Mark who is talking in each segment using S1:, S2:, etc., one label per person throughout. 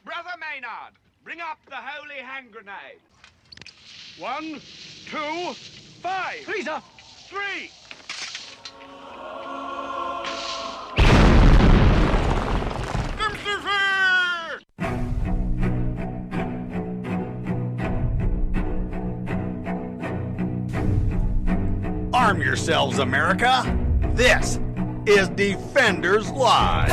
S1: Brother Maynard, bring up the holy hand grenade. 1, 2, 5.
S2: Please, sir.
S1: 3.
S3: Arm yourselves, America. This is Defenders Live.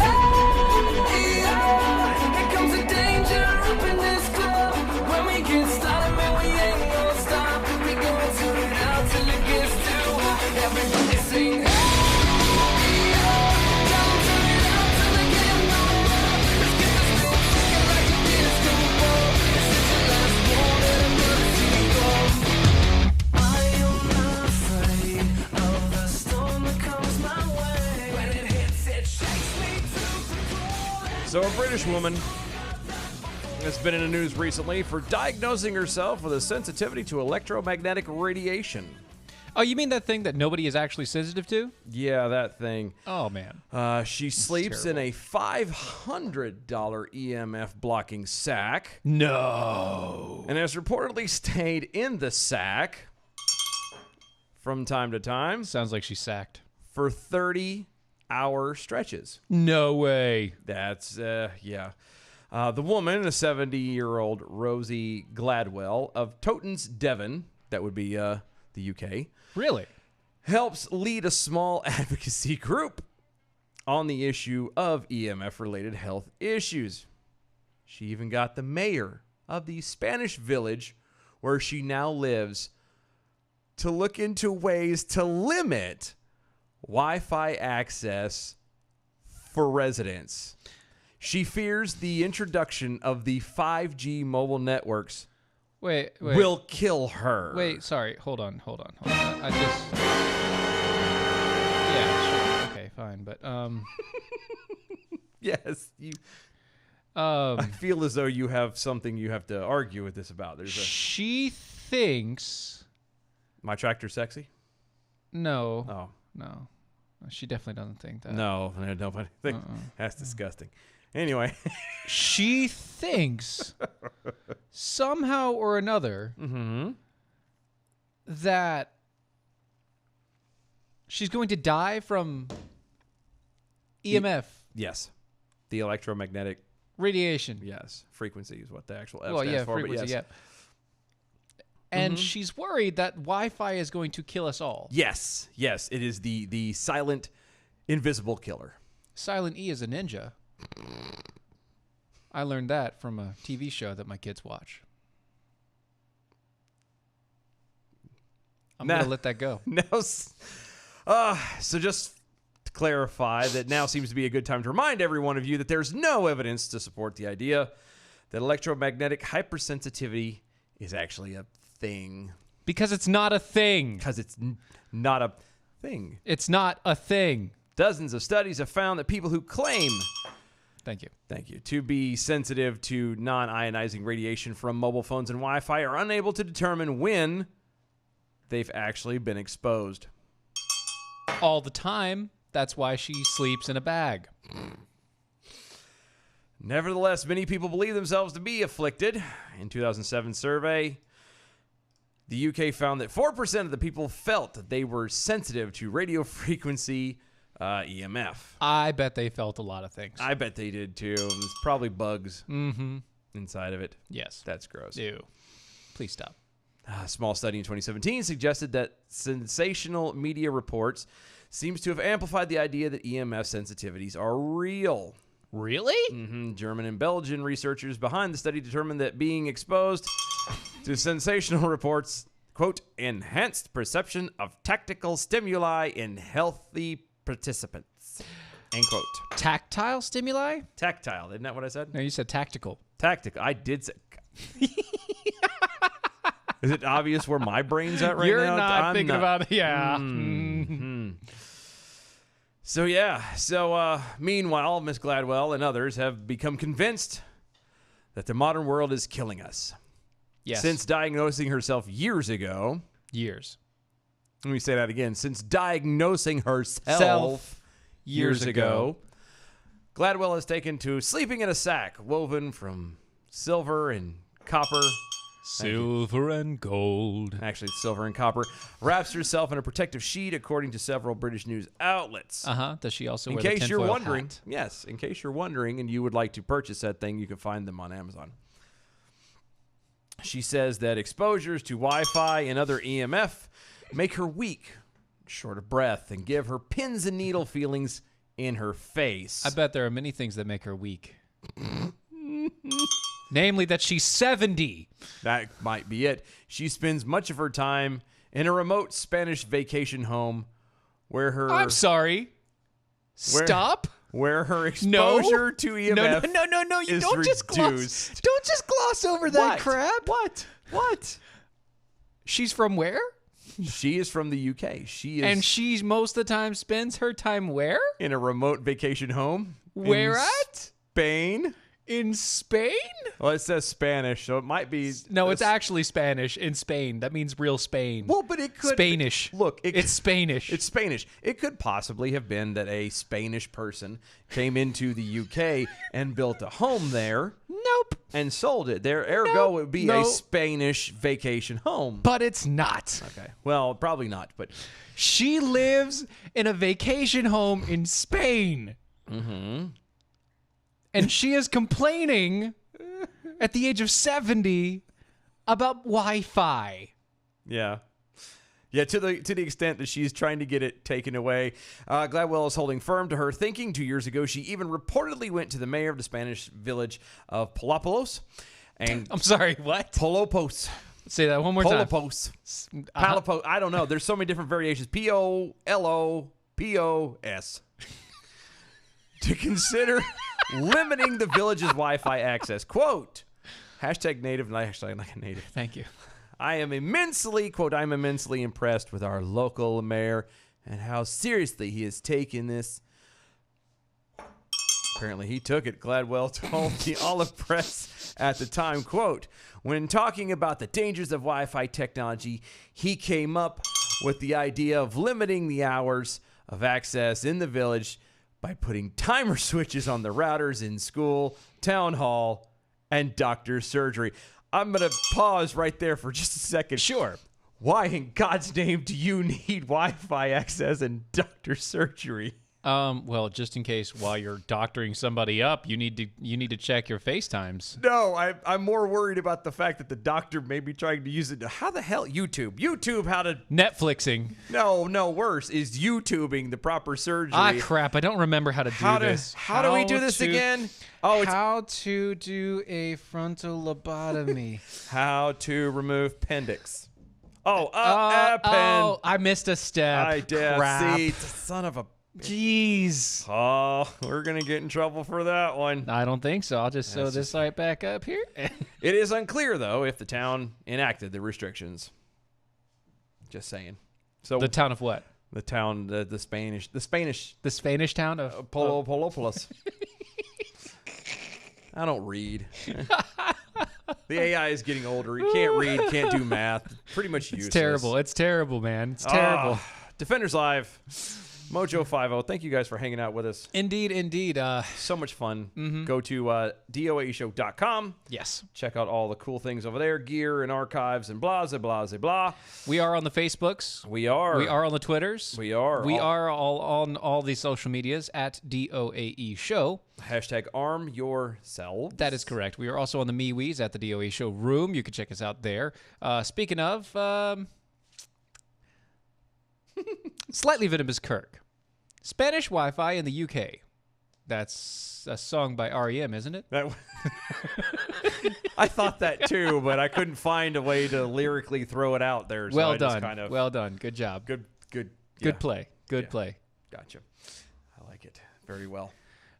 S4: So a British woman has been in the news recently for diagnosing herself with a sensitivity to electromagnetic radiation.
S5: Oh, you mean that thing that nobody is actually sensitive to?
S4: Yeah, that thing.
S5: Oh, man.
S4: She sleeps in a $500 EMF blocking sack.
S5: No.
S4: And has reportedly stayed in the sack from time to time
S5: Sounds like she's sacked.
S4: for 30-hour stretches.
S5: No way.
S4: That's, yeah. The woman, a 70-year-old Rosie Gladwell of Totnes, Devon, that would be the UK,
S5: Really?
S4: helps lead a small advocacy group on the issue of EMF-related health issues. She even got the mayor of the Spanish village where she now lives to look into ways to limit Wi-Fi access for residents. She fears the introduction of the 5G mobile networks
S5: Wait.
S4: will kill her.
S5: Wait, sorry. Hold on. I just... Yeah, sure. Okay, fine. But,
S4: Yes, I feel as though you have something you have to argue with this about.
S5: She thinks...
S4: My tractor sexy?
S5: No.
S4: Oh.
S5: No. She definitely doesn't think that.
S4: No, nobody. That's disgusting. Anyway.
S5: She thinks somehow or another that she's going to die from EMF
S4: Yes. The electromagnetic,
S5: radiation.
S4: yes, frequency is what the actual F
S5: Well,
S4: stands
S5: yeah,
S4: for.
S5: frequency,
S4: but yes.
S5: yeah. And she's worried that Wi-Fi is going to kill us all.
S4: Yes, it is the silent, invisible killer.
S5: Silent E is a ninja. I learned that from a TV show that my kids watch. I'm going to let that go.
S4: Now, so just to clarify, that now seems to be a good time to remind every one of you that there's no evidence to support the idea that electromagnetic hypersensitivity is actually a thing.
S5: Because it's not a thing.
S4: Because it's not a thing.
S5: It's not a thing.
S4: Dozens of studies have found that people who claim
S5: Thank you.
S4: to be sensitive to non-ionizing radiation from mobile phones and Wi-Fi are unable to determine when they've actually been exposed.
S5: All the time. That's why she sleeps in a bag.
S4: Nevertheless, many people believe themselves to be afflicted. In 2007 survey, the UK found that 4% of the people felt that they were sensitive to radio frequency EMF.
S5: I bet they felt a lot of things.
S4: I bet they did too. There's probably bugs inside of it.
S5: Yes.
S4: That's gross.
S5: Ew. Please stop.
S4: A small study in 2017 suggested that sensational media reports seems to have amplified the idea that EMF sensitivities are real.
S5: Really?
S4: German and Belgian researchers behind the study determined that being exposed to sensational reports, quote, enhanced perception of tactical stimuli in healthy participants, end quote.
S5: Tactile stimuli?
S4: Tactile, isn't that what I said?
S5: No, you said tactical.
S4: Tactical. I did say. Is it obvious where my brain's at right
S5: You're
S4: now?
S5: not thinking about it. Yeah.
S4: So meanwhile, Miss Gladwell and others have become convinced that the modern world is killing us.
S5: Yes.
S4: Since diagnosing herself years ago.
S5: Years.
S4: Let me say that again. Since diagnosing herself years ago, Gladwell has taken to sleeping in a sack woven from silver and copper.
S5: Silver and gold.
S4: Actually, it's silver and copper. Wraps herself in a protective sheet, according to several British news outlets.
S5: Does she also
S4: In
S5: wear the
S4: case you're
S5: tinfoil
S4: wondering,
S5: hat?
S4: yes, in case you're wondering and you would like to purchase that thing, you can find them on Amazon. She says that exposures to Wi-Fi and other EMF make her weak, short of breath, and give her pins and needle feelings in her face.
S5: I bet there are many things that make her weak. Namely that she's 70.
S4: That might be it. She spends much of her time in a remote Spanish vacation home where her
S5: I'm sorry. Stop.
S4: where her exposure to EMF
S5: No. You
S4: is
S5: don't just
S4: reduced.
S5: don't just gloss over that
S4: What?
S5: crap.
S4: What?
S5: She's from where?
S4: She is from the UK. She is
S5: And she most of the time spends her time where?
S4: in a remote vacation home.
S5: Where
S4: in
S5: at?
S4: Spain.
S5: In Spain?
S4: Well, it says Spanish, so it might be.
S5: No, it's actually Spanish in Spain. That means real Spain.
S4: Well, but it could
S5: Spanish.
S4: Look,
S5: it's Spanish.
S4: It's Spanish. It could possibly have been that a Spanish person came into the UK and built a home there
S5: Nope.
S4: and sold it. There, ergo, it would be a Spanish vacation home.
S5: But it's not.
S4: Okay. Well, probably not, but
S5: She lives in a vacation home in Spain. Mm-hmm. And she is complaining at the age of 70 about Wi-Fi.
S4: yeah. Yeah, to the extent that she's trying to get it taken away. Gladwell is holding firm to her thinking. 2 years ago, she even reportedly went to the mayor of the Spanish village of Palopolos. And
S5: I'm sorry, what?
S4: Polopos.
S5: Say that one more time.
S4: Polopos. Palopos. I don't know. There's so many different variations. Polopos. To consider limiting the village's Wi-Fi access. Quote, #native, hashtag like a native.
S5: Thank you.
S4: I am immensely, quote, I'm immensely impressed with our local mayor and how seriously he has taken this. Apparently he took it, Gladwell told the Olive Press at the time, quote, when talking about the dangers of Wi-Fi technology, he came up with the idea of limiting the hours of access in the village by putting timer switches on the routers in school, town hall, and doctor's surgery. I'm going to pause right there for just a second.
S5: Sure.
S4: Why in God's name do you need Wi-Fi access in doctor's surgery?
S5: Well, just in case while you're doctoring somebody up, you need to check your FaceTimes.
S4: No, I'm more worried about the fact that the doctor may be trying to use it. How the hell? YouTube, how to...
S5: Netflixing.
S4: No, worse, is YouTubing the proper surgery.
S5: Ah, crap. I don't don't how to do this.
S4: How do we do this again? Oh, it's
S5: how to do a frontal lobotomy.
S4: how to remove appendix. Append.
S5: I missed a step.
S4: I did.
S5: Crap.
S4: See, son of a...
S5: Jeez.
S4: Oh, we're going to get in trouble for that one.
S5: I don't think so. I'll just sew this right back up here.
S4: It is unclear, though, if the town enacted the restrictions. Just saying. So
S5: The town of what?
S4: the town, the Spanish,
S5: The Spanish town of
S4: Polopolis. I don't read. The AI is getting older. He can't read, can't do math. Pretty much useless.
S5: It's terrible. It's terrible, man. It's terrible.
S4: Defenders Live. Mojo 50. Thank you guys for hanging out with us.
S5: Indeed.
S4: So much fun. Go to doaeshow.com.
S5: Yes.
S4: Check out all the cool things over there, gear and archives and blah, blah, blah, blah.
S5: We are on the Facebooks.
S4: We are.
S5: We are on the Twitters.
S4: We are.
S5: We are all on all the social medias at DOAE Show.
S4: # arm yourselves.
S5: That is correct. We are also on the MeWe's at the DOAE Show room. You can check us out there. Speaking of, Slightly Venomous Kirk. Spanish Wi-Fi in the UK. That's a song by REM, isn't it?
S4: I thought that too, but I couldn't find a way to lyrically throw it out there. So
S5: Well
S4: I just
S5: done.
S4: Kind of,
S5: Well done. Good job.
S4: Good.
S5: Good
S4: Yeah.
S5: play. Good
S4: Yeah.
S5: play.
S4: Gotcha. I like it very well.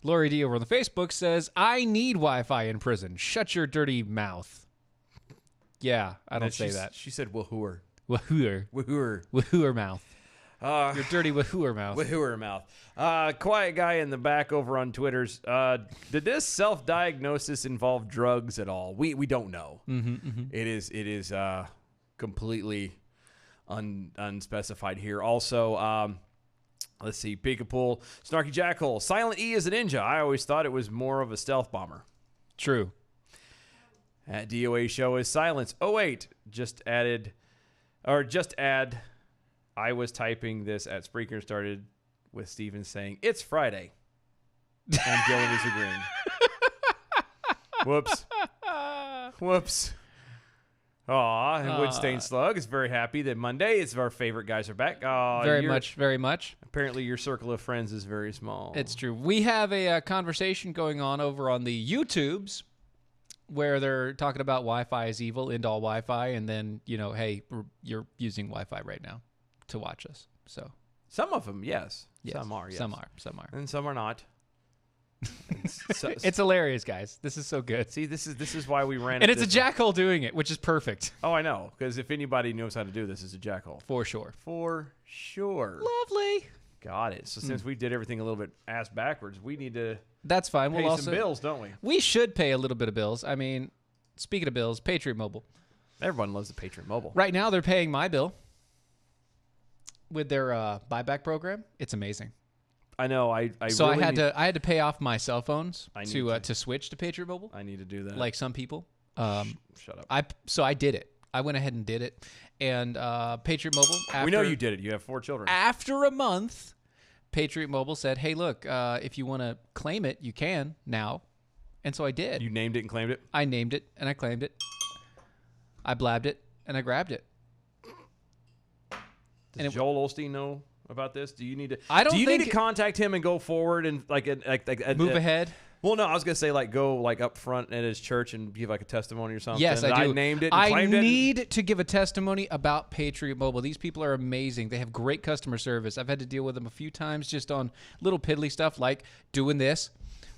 S5: Lori D over on the Facebook says, I need Wi-Fi in prison. Shut your dirty mouth. Yeah, I don't say that.
S4: She said wahooer.
S5: Wahooer.
S4: Wahooer.
S5: Wahooer mouth. Your dirty wahooer mouth.
S4: Wahooer mouth. Quiet guy in the back over on Twitter's. Did this self-diagnosis involve drugs at all? We don't know. It is completely unspecified here. Also, let's see. Peekapool. Snarky Jackhole. Silent E is a ninja. I always thought it was more of a stealth bomber.
S5: True.
S4: At DOA show is silence. Oh, wait. Just add. I was typing this at Spreaker, started with Steven saying, it's Friday. And Dylan is agreeing. Whoops. Aw, and Woodstained Slug is very happy that Monday is our favorite guys are back.
S5: Very much.
S4: Apparently your circle of friends is very small.
S5: It's true. We have a conversation going on over on the YouTubes where they're talking about Wi-Fi is evil, end all Wi-Fi, and then, hey, you're using Wi-Fi right now to watch us. So
S4: some of them, yes.
S5: yes.
S4: Some are, yes.
S5: Some are.
S4: And some are not.
S5: It's hilarious, guys. This is so good.
S4: See, this is why we ran.
S5: And it's a jackhole doing it, which is perfect.
S4: Oh, I know. Because if anybody knows how to do this, it's a jackhole.
S5: For sure.
S4: Lovely. Got it. So since we did everything a little bit ass backwards, we need to
S5: That's fine.
S4: pay some bills, don't we?
S5: We should pay a little bit of bills. I mean, speaking of bills, Patriot Mobile.
S4: Everyone loves the Patriot Mobile.
S5: Right now, they're paying my bill with their buyback program. It's amazing.
S4: I know. I
S5: had to pay off my cell phones to switch to Patriot Mobile.
S4: I need to do that.
S5: Like some people.
S4: Shut up.
S5: I did it. I went ahead and did it. And Patriot Mobile.
S4: We know you did it. You have 4 children.
S5: After a month, Patriot Mobile said, "Hey, look, if you want to claim it, you can now." And so I did.
S4: You named it and claimed it?
S5: I named it and I claimed it. I blabbed it and I grabbed it.
S4: Does Joel Osteen know about this? Do you need to?
S5: Do you
S4: need to contact him and go forward and
S5: move ahead?
S4: Well, no, I was gonna say go up front at his church and give a testimony or something.
S5: Yes, I do.
S4: I named it. And claimed
S5: I need to give a testimony about Patriot Mobile. These people are amazing. They have great customer service. I've had to deal with them a few times just on little piddly stuff like doing this.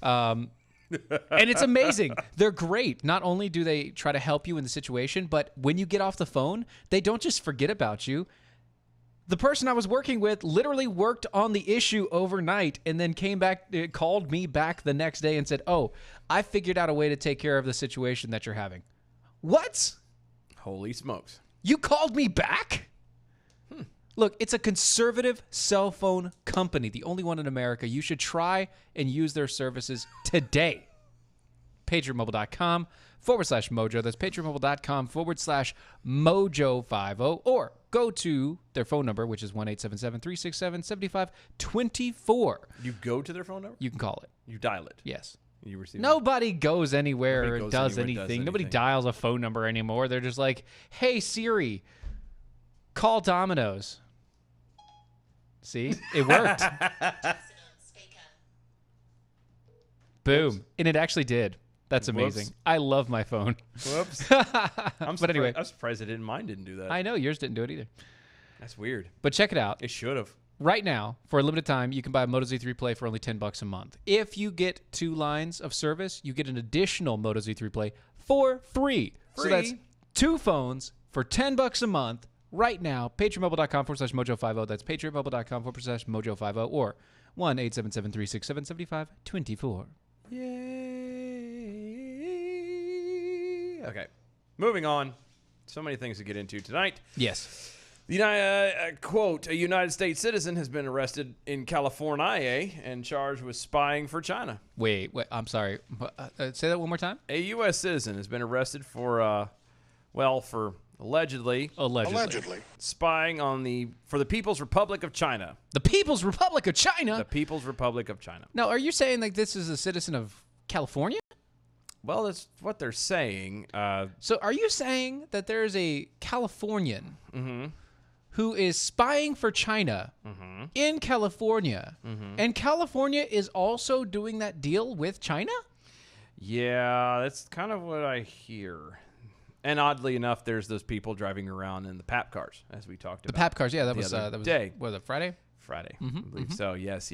S5: And it's amazing. They're great. Not only do they try to help you in the situation, but when you get off the phone, they don't just forget about you. The person I was working with literally worked on the issue overnight and then came back, called me back the next day and said, "Oh, I figured out a way to take care of the situation that you're having." What?
S4: Holy smokes.
S5: You called me back? Look, it's a conservative cell phone company, the only one in America. You should try and use their services today. PatriotMobile.com/Mojo. That's PatriotMobile.com/Mojo50. Or go to their phone number, which is 1-877-367-7524.
S4: You go to their phone number?
S5: You can call it.
S4: You dial it.
S5: Yes.
S4: You receive
S5: Nobody goes anywhere
S4: Nobody
S5: or
S4: goes
S5: does
S4: anywhere,
S5: anything. Nobody dials a phone number anymore. They're just like, "Hey, Siri, call Domino's." See? It worked. Boom. And it actually did. That's amazing.
S4: Whoops.
S5: I love my phone.
S4: Whoops.
S5: But anyway.
S4: I'm surprised mine didn't do that.
S5: I know. Yours didn't do it either.
S4: That's weird.
S5: But check it out.
S4: It should have.
S5: Right now, for a limited time, you can buy a Moto Z3 Play for only $10 a month. If you get 2 lines of service, you get an additional Moto Z3 Play for free. So that's 2 phones for $10 a month right now. PatriotMobile.com/Mojo50. That's PatriotMobile.com/Mojo50 or 1-877-367-7524.
S4: Yay. Okay. Moving on. So many things to get into tonight.
S5: Yes.
S4: Quote, a United States citizen has been arrested in California and charged with spying for China.
S5: Wait, I'm sorry. Say that one more time.
S4: A U.S. citizen has been arrested for allegedly spying for the People's Republic of China.
S5: The People's Republic of China?
S4: The People's Republic of China.
S5: Now, are you saying like this is a citizen of California?
S4: Well, that's what they're saying.
S5: So are you saying that there's a Californian who is spying for China in California, and California is also doing that deal with China?
S4: Yeah, that's kind of what I hear. And oddly enough, there's those people driving around in the PAP cars, as we talked about.
S5: The PAP cars, yeah, that was
S4: day.
S5: Was it Friday?
S4: Friday, I believe so. Yes.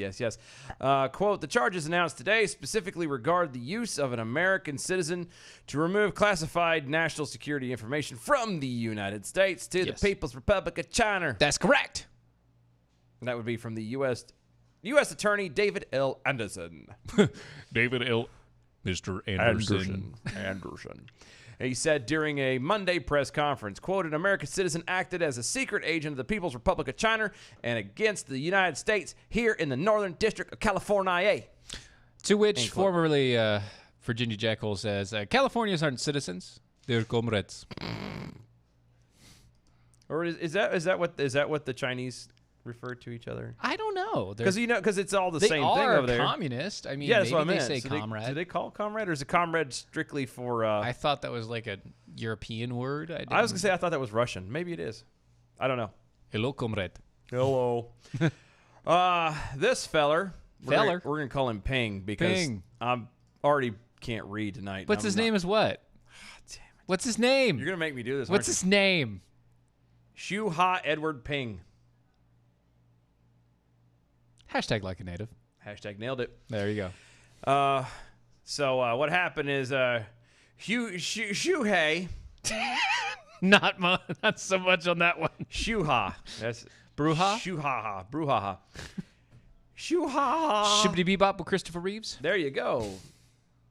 S4: Quote, the charges announced today specifically regard the use of an American citizen to remove classified national security information from the United States to the People's Republic of China.
S5: That's correct.
S4: That would be from the U.S. Attorney David L. Anderson.
S5: Mr. Anderson.
S4: Anderson. He said during a Monday press conference, quote, an American citizen acted as a secret agent of the People's Republic of China and against the United States here in the Northern District of California.
S5: To which formerly Virginia Jackhole says, Californians aren't citizens. They're comrades.
S4: Or is that what the Chinese refer to each other?
S5: I don't know.
S4: Because it's all the
S5: They
S4: same
S5: are
S4: thing over there.
S5: communist. I mean,
S4: Yeah, that's
S5: maybe
S4: what I
S5: they
S4: meant.
S5: say
S4: So
S5: comrade.
S4: do they call it comrade, or is it comrade strictly for?
S5: I thought that was like a European word.
S4: I was gonna say I thought that was Russian. Maybe it is. I don't know.
S5: Hello, comrade.
S4: Hello. This feller. We're gonna call him Ping because
S5: Ping.
S4: I already can't read tonight.
S5: What's his name is what? What's his name?
S4: You're gonna make me do this.
S5: What's his name?
S4: Shu Ha Edward Ping.
S5: Hashtag like a native.
S4: Hashtag nailed it.
S5: There you go.
S4: So what happened is Shuhei
S5: Not so much on that one.
S4: Shuha. That's
S5: Bruja?
S4: Shuhaha. Bruhaha. Shuhaha.
S5: Shibbity Bebop with Christopher Reeves.
S4: There you go.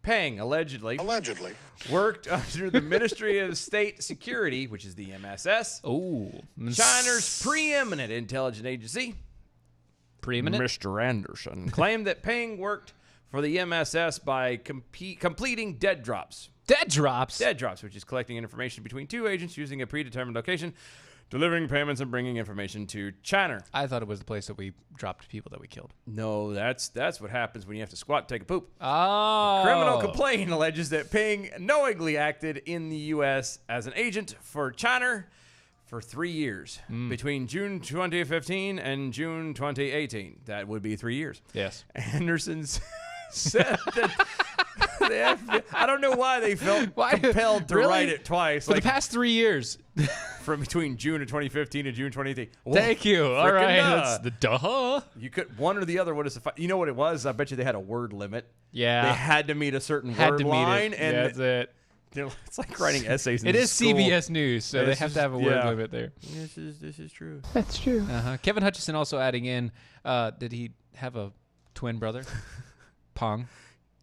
S4: Peng allegedly
S2: Allegedly.
S4: worked under the Ministry of State Security, which is the MSS,
S5: Oh.
S4: China's preeminent intelligence agency.
S5: Preeminent?
S4: Mr. Anderson claimed that Peng worked for the MSS by completing dead drops.
S5: Dead drops.
S4: Dead drops, which is collecting information between two agents using a predetermined location, delivering payments, and bringing information to China.
S5: I thought it was the place that we dropped people that we killed.
S4: No, that's what happens when you have to squat and take a poop.
S5: Oh.
S4: Criminal complaint alleges that Ping knowingly acted in the U.S. as an agent for China for 3 years, between June 2015 and June 2018. That would be 3 years.
S5: Yes.
S4: Anderson said that the FBI, I don't know why they felt compelled to
S5: Really?
S4: write it twice.
S5: For the past 3 years.
S4: From between June of 2015 and June 2018.
S5: Thank you. All
S4: frickin'
S5: right.
S4: duh.
S5: That's the duh.
S4: You could one or the other would have sufficed. You know what it was? I bet you they had a word limit.
S5: Yeah.
S4: They had to meet a certain
S5: Had
S4: word
S5: to meet
S4: line,
S5: it.
S4: and
S5: That's it.
S4: it's like writing essays.
S5: It
S4: in
S5: is
S4: school.
S5: CBS News, so they
S4: It's
S5: have
S4: just-
S5: to have a word
S4: yeah.
S5: limit there.
S4: This is true.
S5: Uh-huh. Kevin Hutchison also adding in, did he have a twin brother? Pong.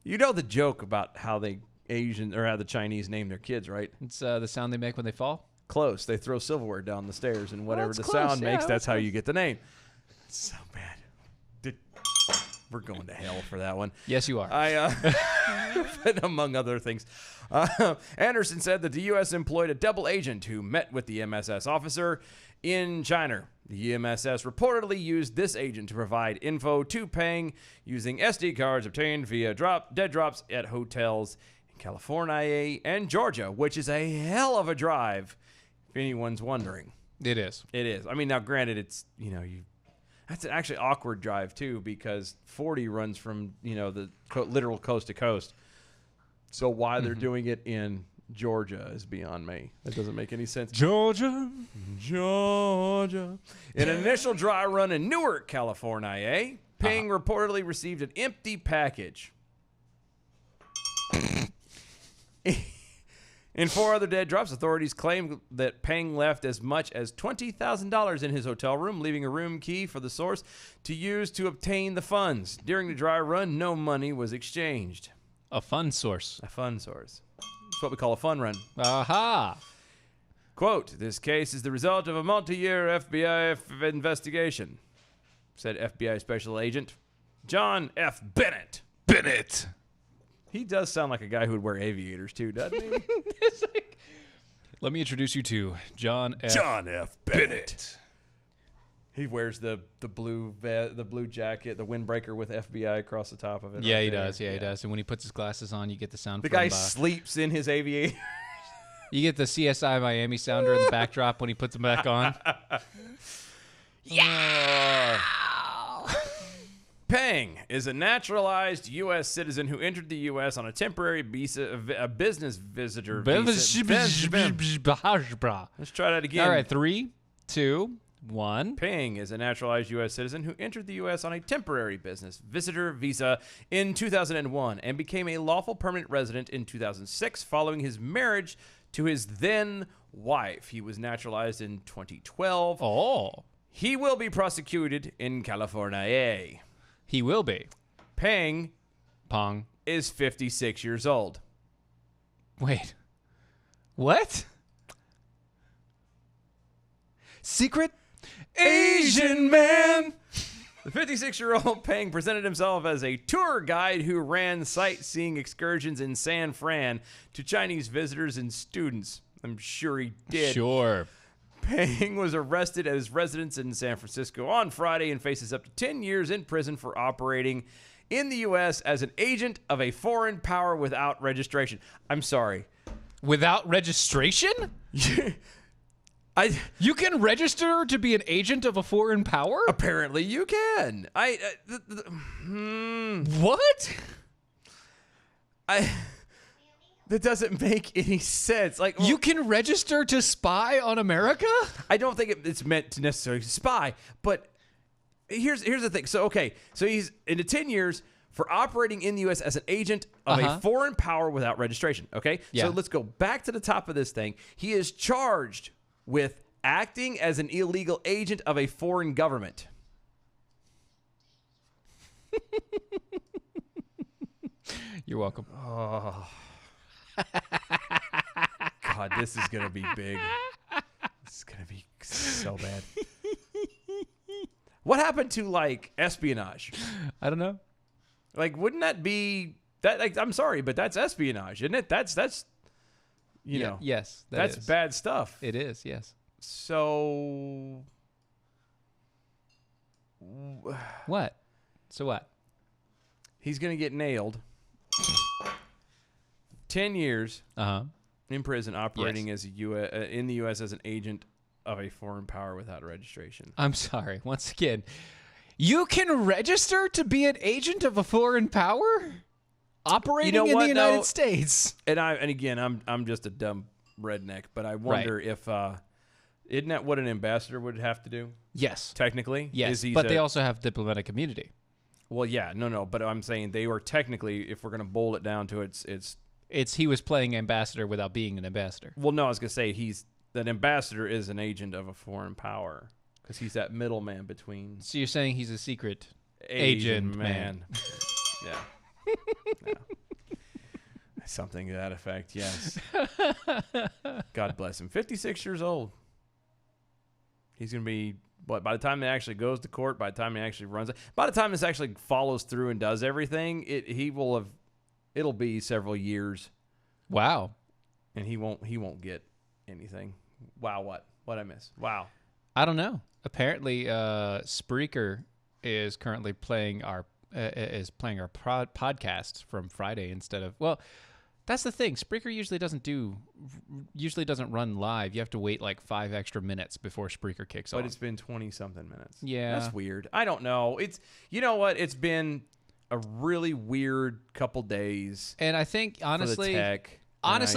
S4: You know the joke about how the Asian or how the Chinese name their kids, right?
S5: It's the sound they make when they fall.
S4: Close. They throw silverware down the stairs, and whatever
S5: that's
S4: the
S5: close.
S4: sound
S5: Yeah,
S4: makes,
S5: that's
S4: that's how you get the name. It's so bad. We're going to hell for that one.
S5: Yes, you are.
S4: But among other things. Anderson said that the U.S. employed a double agent who met with the MSS officer in China. The MSS reportedly used this agent to provide info to Peng using SD cards obtained via dead drops at hotels in California and Georgia, which is a hell of a drive, if anyone's wondering.
S5: It is.
S4: It is. I mean, now granted, it's, that's an actually awkward drive too, because 40 runs from, the literal coast to coast. So why they're doing it in Georgia is beyond me. That doesn't make any sense.
S5: Georgia.
S4: In an initial dry run in Newark, California, Ping reportedly received an empty package. In 4 other dead drops, authorities claimed that Peng left as much as $20,000 in his hotel room, leaving a room key for the source to use to obtain the funds. During the dry run, no money was exchanged.
S5: A fun source.
S4: A fun source. That's what we call a fun run.
S5: Aha.
S4: Quote, "This case is the result of a multi-year FBI investigation," said FBI Special Agent John F. Bennett.
S5: Bennett.
S4: He does sound like a guy who would wear aviators too, doesn't he?
S5: Let me introduce you to John F.
S4: John F. Bennett. He wears the blue jacket, the windbreaker with FBI across the top of it.
S5: Yeah,
S4: right
S5: he
S4: there.
S5: does. Yeah, he does. And when he puts his glasses on, you get the sound
S4: The
S5: from,
S4: guy sleeps in his aviator.
S5: you get the CSI Miami sounder in the backdrop when he puts them back on.
S4: Peng is a naturalized U.S. citizen who entered the U.S. on a temporary visa, a business visitor visa. Let's try that again.
S5: All right, 3, 2, 1.
S4: Peng is a naturalized U.S. citizen who entered the U.S. on a temporary business visitor visa in 2001 and became a lawful permanent resident in 2006 following his marriage to his then wife. He was naturalized in 2012.
S5: Oh,
S4: He will be prosecuted in California.
S5: he will be.
S4: Peng
S5: Pong.
S4: is 56 years old.
S5: Wait. What? Secret Asian man.
S4: The 56-year-old Peng presented himself as a tour guide who ran sightseeing excursions in San Fran to Chinese visitors and students. I'm sure he did.
S5: Sure.
S4: Peng was arrested at his residence in San Francisco on Friday and faces up to 10 years in prison for operating in the U.S. as an agent of a foreign power without registration. I'm sorry.
S5: Without registration? You can register to be an agent of a foreign power?
S4: Apparently you can.
S5: What?
S4: That doesn't make any sense. Like,
S5: You can register to spy on America?
S4: I don't think it's meant to necessarily spy, but here's the thing. So he's into 10 years for operating in the U.S. as an agent of a foreign power without registration. Okay,
S5: Yeah.
S4: So let's go back to the top of this thing. He is charged with acting as an illegal agent of a foreign government.
S5: You're welcome.
S4: God, this is gonna be big. This is gonna be so bad. What happened to like espionage?
S5: I don't know.
S4: Like, wouldn't that be that? Like, I'm sorry, but that's espionage, isn't it? That's you know,
S5: Yes,
S4: that's
S5: is.
S4: bad stuff.
S5: It is, yes.
S4: So
S5: What? So what?
S4: he's gonna get nailed. 10 years
S5: Uh-huh.
S4: in prison operating as a in the U.S. as an agent of a foreign power without registration.
S5: I'm sorry. Once again, you can register to be an agent of a foreign power operating in
S4: what,
S5: the United
S4: though?
S5: States.
S4: And again, I'm just a dumb redneck, but I wonder if isn't that what an ambassador would have to do
S5: Yes.
S4: technically?
S5: Yes,
S4: Is
S5: but they also have diplomatic immunity.
S4: Well, yeah, no, but I'm saying they were technically, if we're going to boil it down to it's
S5: He was playing ambassador without being an ambassador.
S4: well, no, I was going to say that ambassador is an agent of a foreign power because he's that middleman between
S5: So you're saying he's a secret
S4: Asian
S5: agent man.
S4: Yeah. Yeah. Something to that effect, yes. God bless him. 56 years old. He's going to be, by the time it actually goes to court, by the time he actually runs it, by the time this actually follows through and does everything, it'll be several years,
S5: Wow.
S4: and he won't get anything. Wow, what I miss? Wow.
S5: I don't know. Apparently, Spreaker is currently playing our podcast from Friday instead of that's the thing. Spreaker usually doesn't run live. You have to wait like 5 extra minutes before Spreaker kicks off.
S4: But it's been 20-something minutes.
S5: Yeah.
S4: That's weird. I don't know. You know what? It's been a really weird couple days
S5: And I think honestly,
S4: for the tech.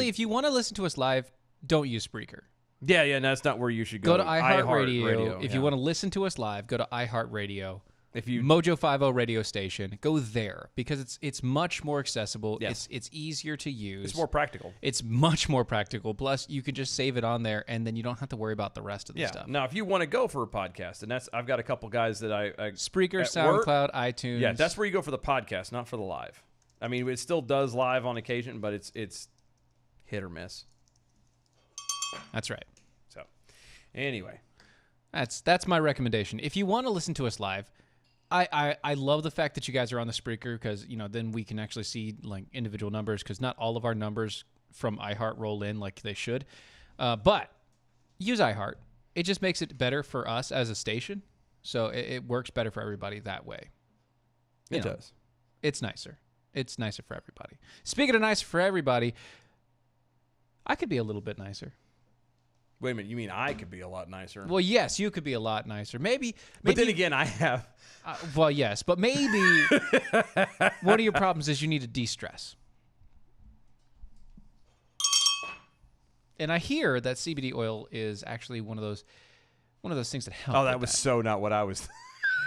S5: if you want to listen to us live, don't use Spreaker.
S4: Yeah, that's not where you should go.
S5: Go to iHeartRadio. If you
S4: yeah.
S5: want to listen to us live, go to iHeartRadio.
S4: If you
S5: Mojo 50 radio station, go there because it's much more accessible.
S4: Yes.
S5: It's easier to use.
S4: it's more practical.
S5: It's much more practical. Plus, you can just save it on there, and then you don't have to worry about the rest of the
S4: Yeah.
S5: stuff.
S4: Now, if you want to go for a podcast, and I've got a couple guys that I
S5: Spreaker,
S4: at work-
S5: SoundCloud, iTunes.
S4: Yeah, that's where you go for the podcast, not for the live. I mean, it still does live on occasion, but it's hit or miss.
S5: That's right.
S4: So, anyway,
S5: That's my recommendation. If you want to listen to us live, I love the fact that you guys are on the Spreaker because then we can actually see like individual numbers because not all of our numbers from iHeart roll in like they should. But use iHeart. It just makes it better for us as a station. So it works better for everybody that way.
S4: it does.
S5: It's nicer. It's nicer for everybody. Speaking of nicer for everybody, I could be a little bit nicer.
S4: Wait a minute, you mean I could be a lot nicer?
S5: Well, yes, you could be a lot nicer. Maybe
S4: but then again, I have.
S5: well, yes, but maybe one of your problems is you need to de-stress. And I hear that CBD oil is actually one of those things that help.
S4: Oh, that
S5: with
S4: was so not what I was.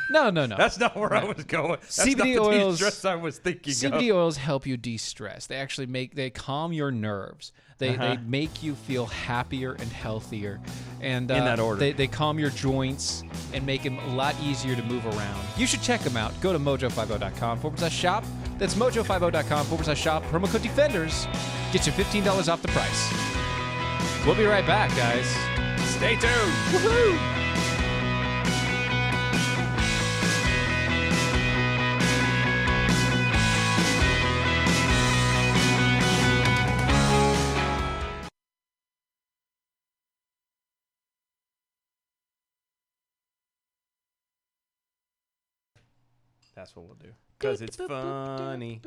S5: No.
S4: That's not where I was going. That's
S5: CBD
S4: not the
S5: oils-
S4: de-stress I was thinking of.
S5: CBD oils help you de-stress. They actually calm your nerves. They make you feel happier and healthier. And
S4: In that order.
S5: They calm your joints and make them a lot easier to move around. You should check them out. Go to mojo50.com/shop. That's mojo50.com/shop. Promo code Defenders gets you $15 off the price. We'll be right back, guys.
S4: Stay tuned.
S5: Woohoo!
S4: That's what we'll do. Because it's funny.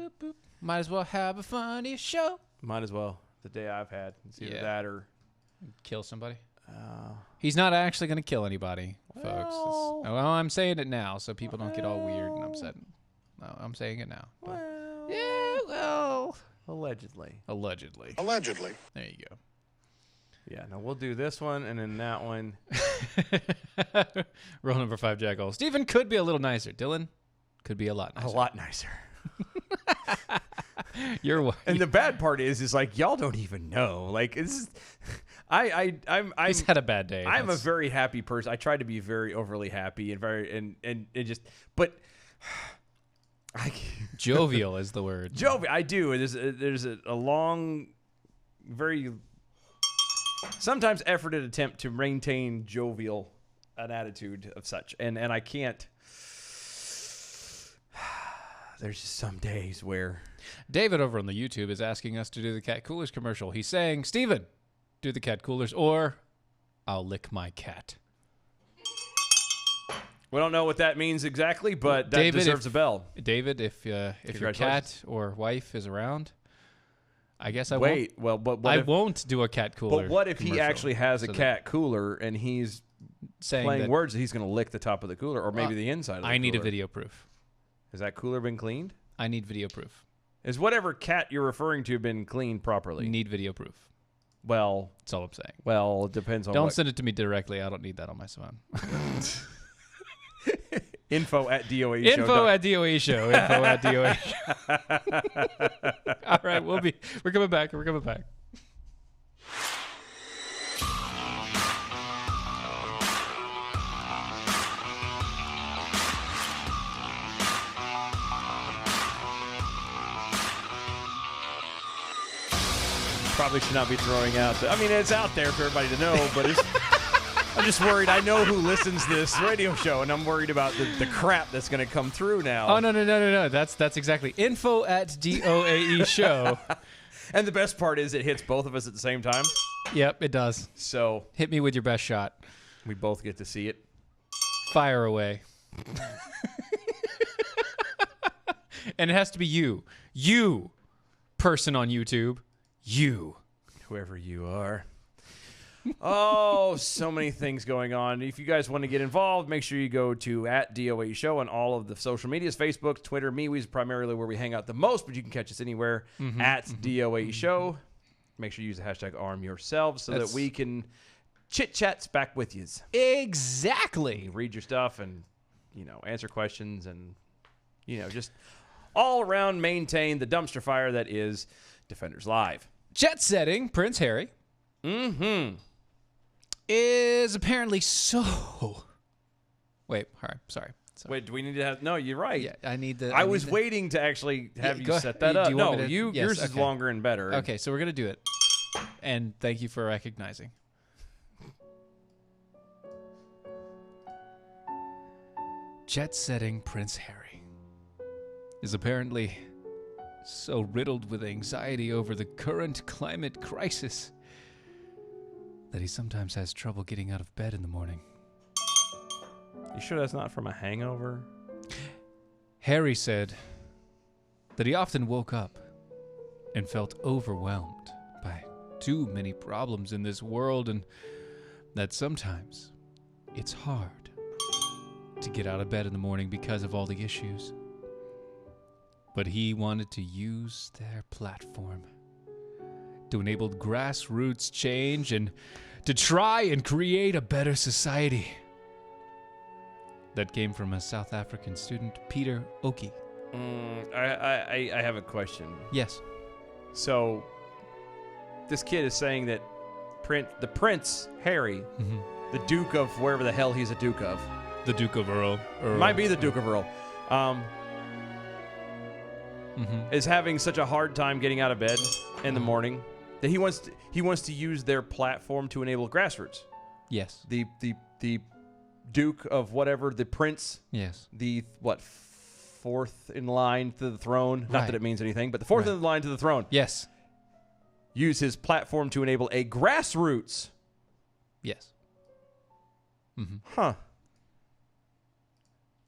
S5: Might as well have a funny show.
S4: Might as well. The day I've had. It's either
S5: Yeah.
S4: that or...
S5: Kill somebody. He's not actually going to kill anybody, folks. Well, I'm saying it now so people don't get all weird and upset. No, I'm saying it now. But yeah, well,
S4: Allegedly.
S5: allegedly.
S2: Allegedly.
S5: There you go.
S4: Yeah, no, we'll do this one and then that one.
S5: Rule number 5, Jack Hole. Stephen could be a little nicer. Dylan could be a lot nicer.
S4: A lot nicer.
S5: You're
S4: And the bad part is like y'all don't even know. Like it's, I'm
S5: he's had a bad day.
S4: I'm a
S5: That's-
S4: very happy person. I try to be very overly happy and very and it just, but I
S5: jovial is the word.
S4: Jovi, I do. There's a long, very sometimes efforted attempt to maintain jovial an attitude of such, and I can't. There's just some days where
S5: David over on the YouTube is asking us to do the Cat Coolers commercial. He's saying, Steven, do the Cat Coolers or I'll lick my cat.
S4: we don't know what that means exactly, but that
S5: David,
S4: deserves
S5: if-
S4: a bell.
S5: David, if your
S4: Congratulations.
S5: cat or wife is around, I guess I
S4: Wait, well, but
S5: won't.
S4: what
S5: I
S4: if,
S5: won't do a cat cooler.
S4: but what if he
S5: commercial.
S4: actually has a
S5: So that-
S4: cat cooler and he's
S5: saying
S4: playing
S5: that
S4: words that he's going to lick the top of the cooler or maybe
S5: Uh,
S4: the inside of the
S5: I need a
S4: cooler?
S5: video proof.
S4: Has that cooler been cleaned?
S5: I need video proof.
S4: Is whatever cat you're referring to been cleaned properly?
S5: Need video proof.
S4: Well,
S5: That's all I'm saying.
S4: it depends on
S5: Don't
S4: what.
S5: send it to me directly. I don't need that on my phone.
S4: Info at DOE
S5: Info at DOE show. Info at DOE show. All right, we're coming back. We're coming back.
S4: Probably should not be throwing out. I mean, it's out there for everybody to know, but it's, I'm just worried. I know who listens to this radio show, and I'm worried about the crap that's going to come through now.
S5: Oh no. That's exactly info at DOAE show.
S4: And the best part is it hits both of us at the same time,
S5: Yep, it does.
S4: so
S5: Hit me with your best shot.
S4: we both get to see it.
S5: Fire away. And it has to be you. You, person on YouTube. You.
S4: Whoever you are. Oh, so many things going on. If you guys want to get involved, make sure you go to at DOA Show on all of the social medias, Facebook, Twitter, MeWe is primarily where we hang out the most, but you can catch us anywhere at DOA Show. Make sure you use the hashtag arm yourselves so
S5: That's-
S4: that we can chit-chats back with you.
S5: Exactly.
S4: Read your stuff and, answer questions and, just all around maintain the dumpster fire that is Defenders Live.
S5: Jet setting, Prince Harry. Is apparently so. Wait, all right, sorry.
S4: Wait, do we need to have... No, you're right.
S5: Yeah, I need the.
S4: I
S5: need
S4: was
S5: the-
S4: waiting to actually have
S5: Yeah, go
S4: you set
S5: ahead.
S4: that
S5: Do
S4: up.
S5: you want
S4: No,
S5: me to-
S4: you
S5: Yes,
S4: yours is
S5: okay.
S4: longer and better.
S5: Okay, so we're gonna do it, and thank you for recognizing. Jet setting Prince Harry is apparently so riddled with anxiety over the current climate crisis that he sometimes has trouble getting out of bed in the morning.
S4: You sure that's not from a hangover?
S5: Harry said that he often woke up and felt overwhelmed by too many problems in this world, and that sometimes it's hard to get out of bed in the morning because of all the issues. But he wanted to use their platform to enable grassroots change and to try and create a better society. That came from a South African student, Peter Oki.
S4: I have a question.
S5: Yes.
S4: So, this kid is saying that the Prince Harry, the Duke of wherever the hell he's a Duke of,
S5: The Duke of Earl.
S4: might be the Duke of Earl, is having such a hard time getting out of bed in the morning that he wants to use their platform to enable grassroots.
S5: Yes.
S4: The Duke of whatever, the Prince,
S5: Yes.
S4: the fourth in line to the throne. Not
S5: Right.
S4: that it means anything, but the fourth
S5: Right.
S4: in line to the throne.
S5: Yes.
S4: Use his platform to enable a grassroots.
S5: Yes.
S4: Huh.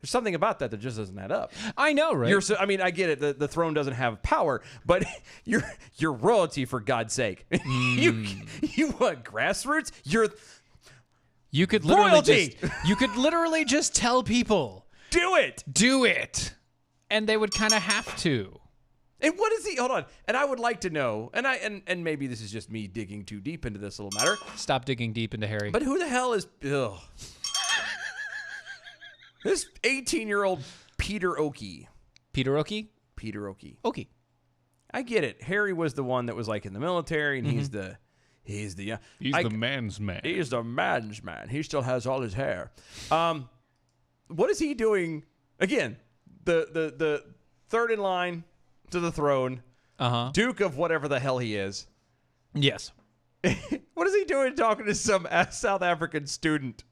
S4: There's something about that just doesn't add up.
S5: I know, right?
S4: I mean, I get it. The throne doesn't have power, but you're royalty, for God's sake. You what? Grassroots?
S5: You could literally
S4: royalty.
S5: you could literally just tell people,
S4: Do it.
S5: and they would kind of have to.
S4: And what is he? Hold on. And I would like to know. And maybe this is just me digging too deep into this little matter.
S5: Stop digging deep into Harry.
S4: But who the hell is Bill? This 18-year-old Peter Oakey.
S5: Peter Oakey?
S4: Peter Oakey.
S5: Oakey.
S4: I get it. Harry was the one that was like in the military, and he's the
S5: man's man.
S4: He's the man's man. He still has all his hair. What is he doing? Again, the third in line to the throne, Duke of whatever the hell he is.
S5: Yes.
S4: What is he doing talking to some South African student?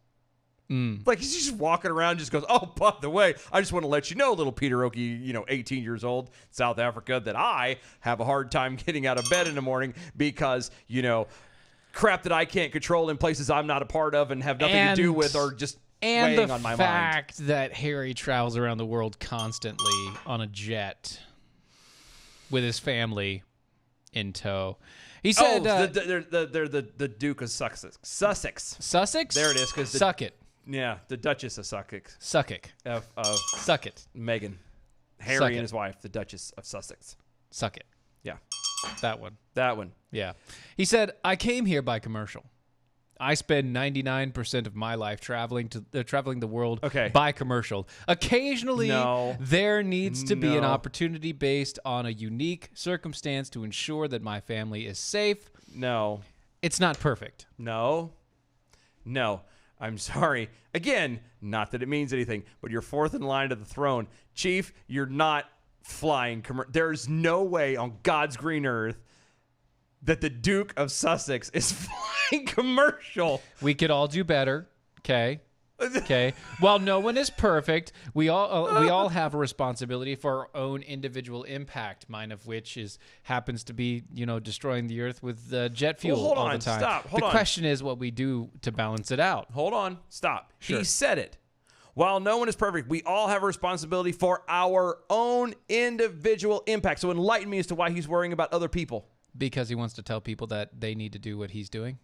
S4: Like he's just walking around, just goes, "Oh, by the way, I just want to let you know, little Peter Oakey, 18 years old, South Africa, that I have a hard time getting out of bed in the morning because, crap that I can't control in places I'm not a part of and have nothing to do with or just weighing on my mind."
S5: And the fact that Harry travels around the world constantly on a jet with his family in tow. He said,
S4: they're the Duke of Sussex.
S5: Sussex?
S4: There it is.
S5: Suck it.
S4: Yeah, the Duchess of Sussex.
S5: Suck it.
S4: Of
S5: Suck it.
S4: Meghan. Harry
S5: Suck
S4: and
S5: it.
S4: his wife, the Duchess of Sussex.
S5: Suck it.
S4: Yeah,
S5: That one.
S4: that one.
S5: Yeah. He said, I came here by commercial. I spend 99% of my life traveling the world by commercial. Occasionally, there needs to be an opportunity based on a unique circumstance to ensure that my family is safe.
S4: No.
S5: It's not perfect.
S4: No. I'm sorry. Again, not that it means anything, but you're fourth in line to the throne. Chief, you're not flying. There's no way on God's green earth that the Duke of Sussex is flying commercial.
S5: We could all do better. Okay. While no one is perfect, we all have a responsibility for our own individual impact. Mine of which happens to be destroying the earth with jet fuel
S4: hold
S5: all
S4: on,
S5: the time.
S4: stop, hold
S5: the
S4: on.
S5: question is what we do to balance it out.
S4: Hold on. Stop.
S5: Sure.
S4: He said it. While no one is perfect, we all have a responsibility for our own individual impact. So enlighten me as to why he's worrying about other people.
S5: Because he wants to tell people that they need to do what he's doing.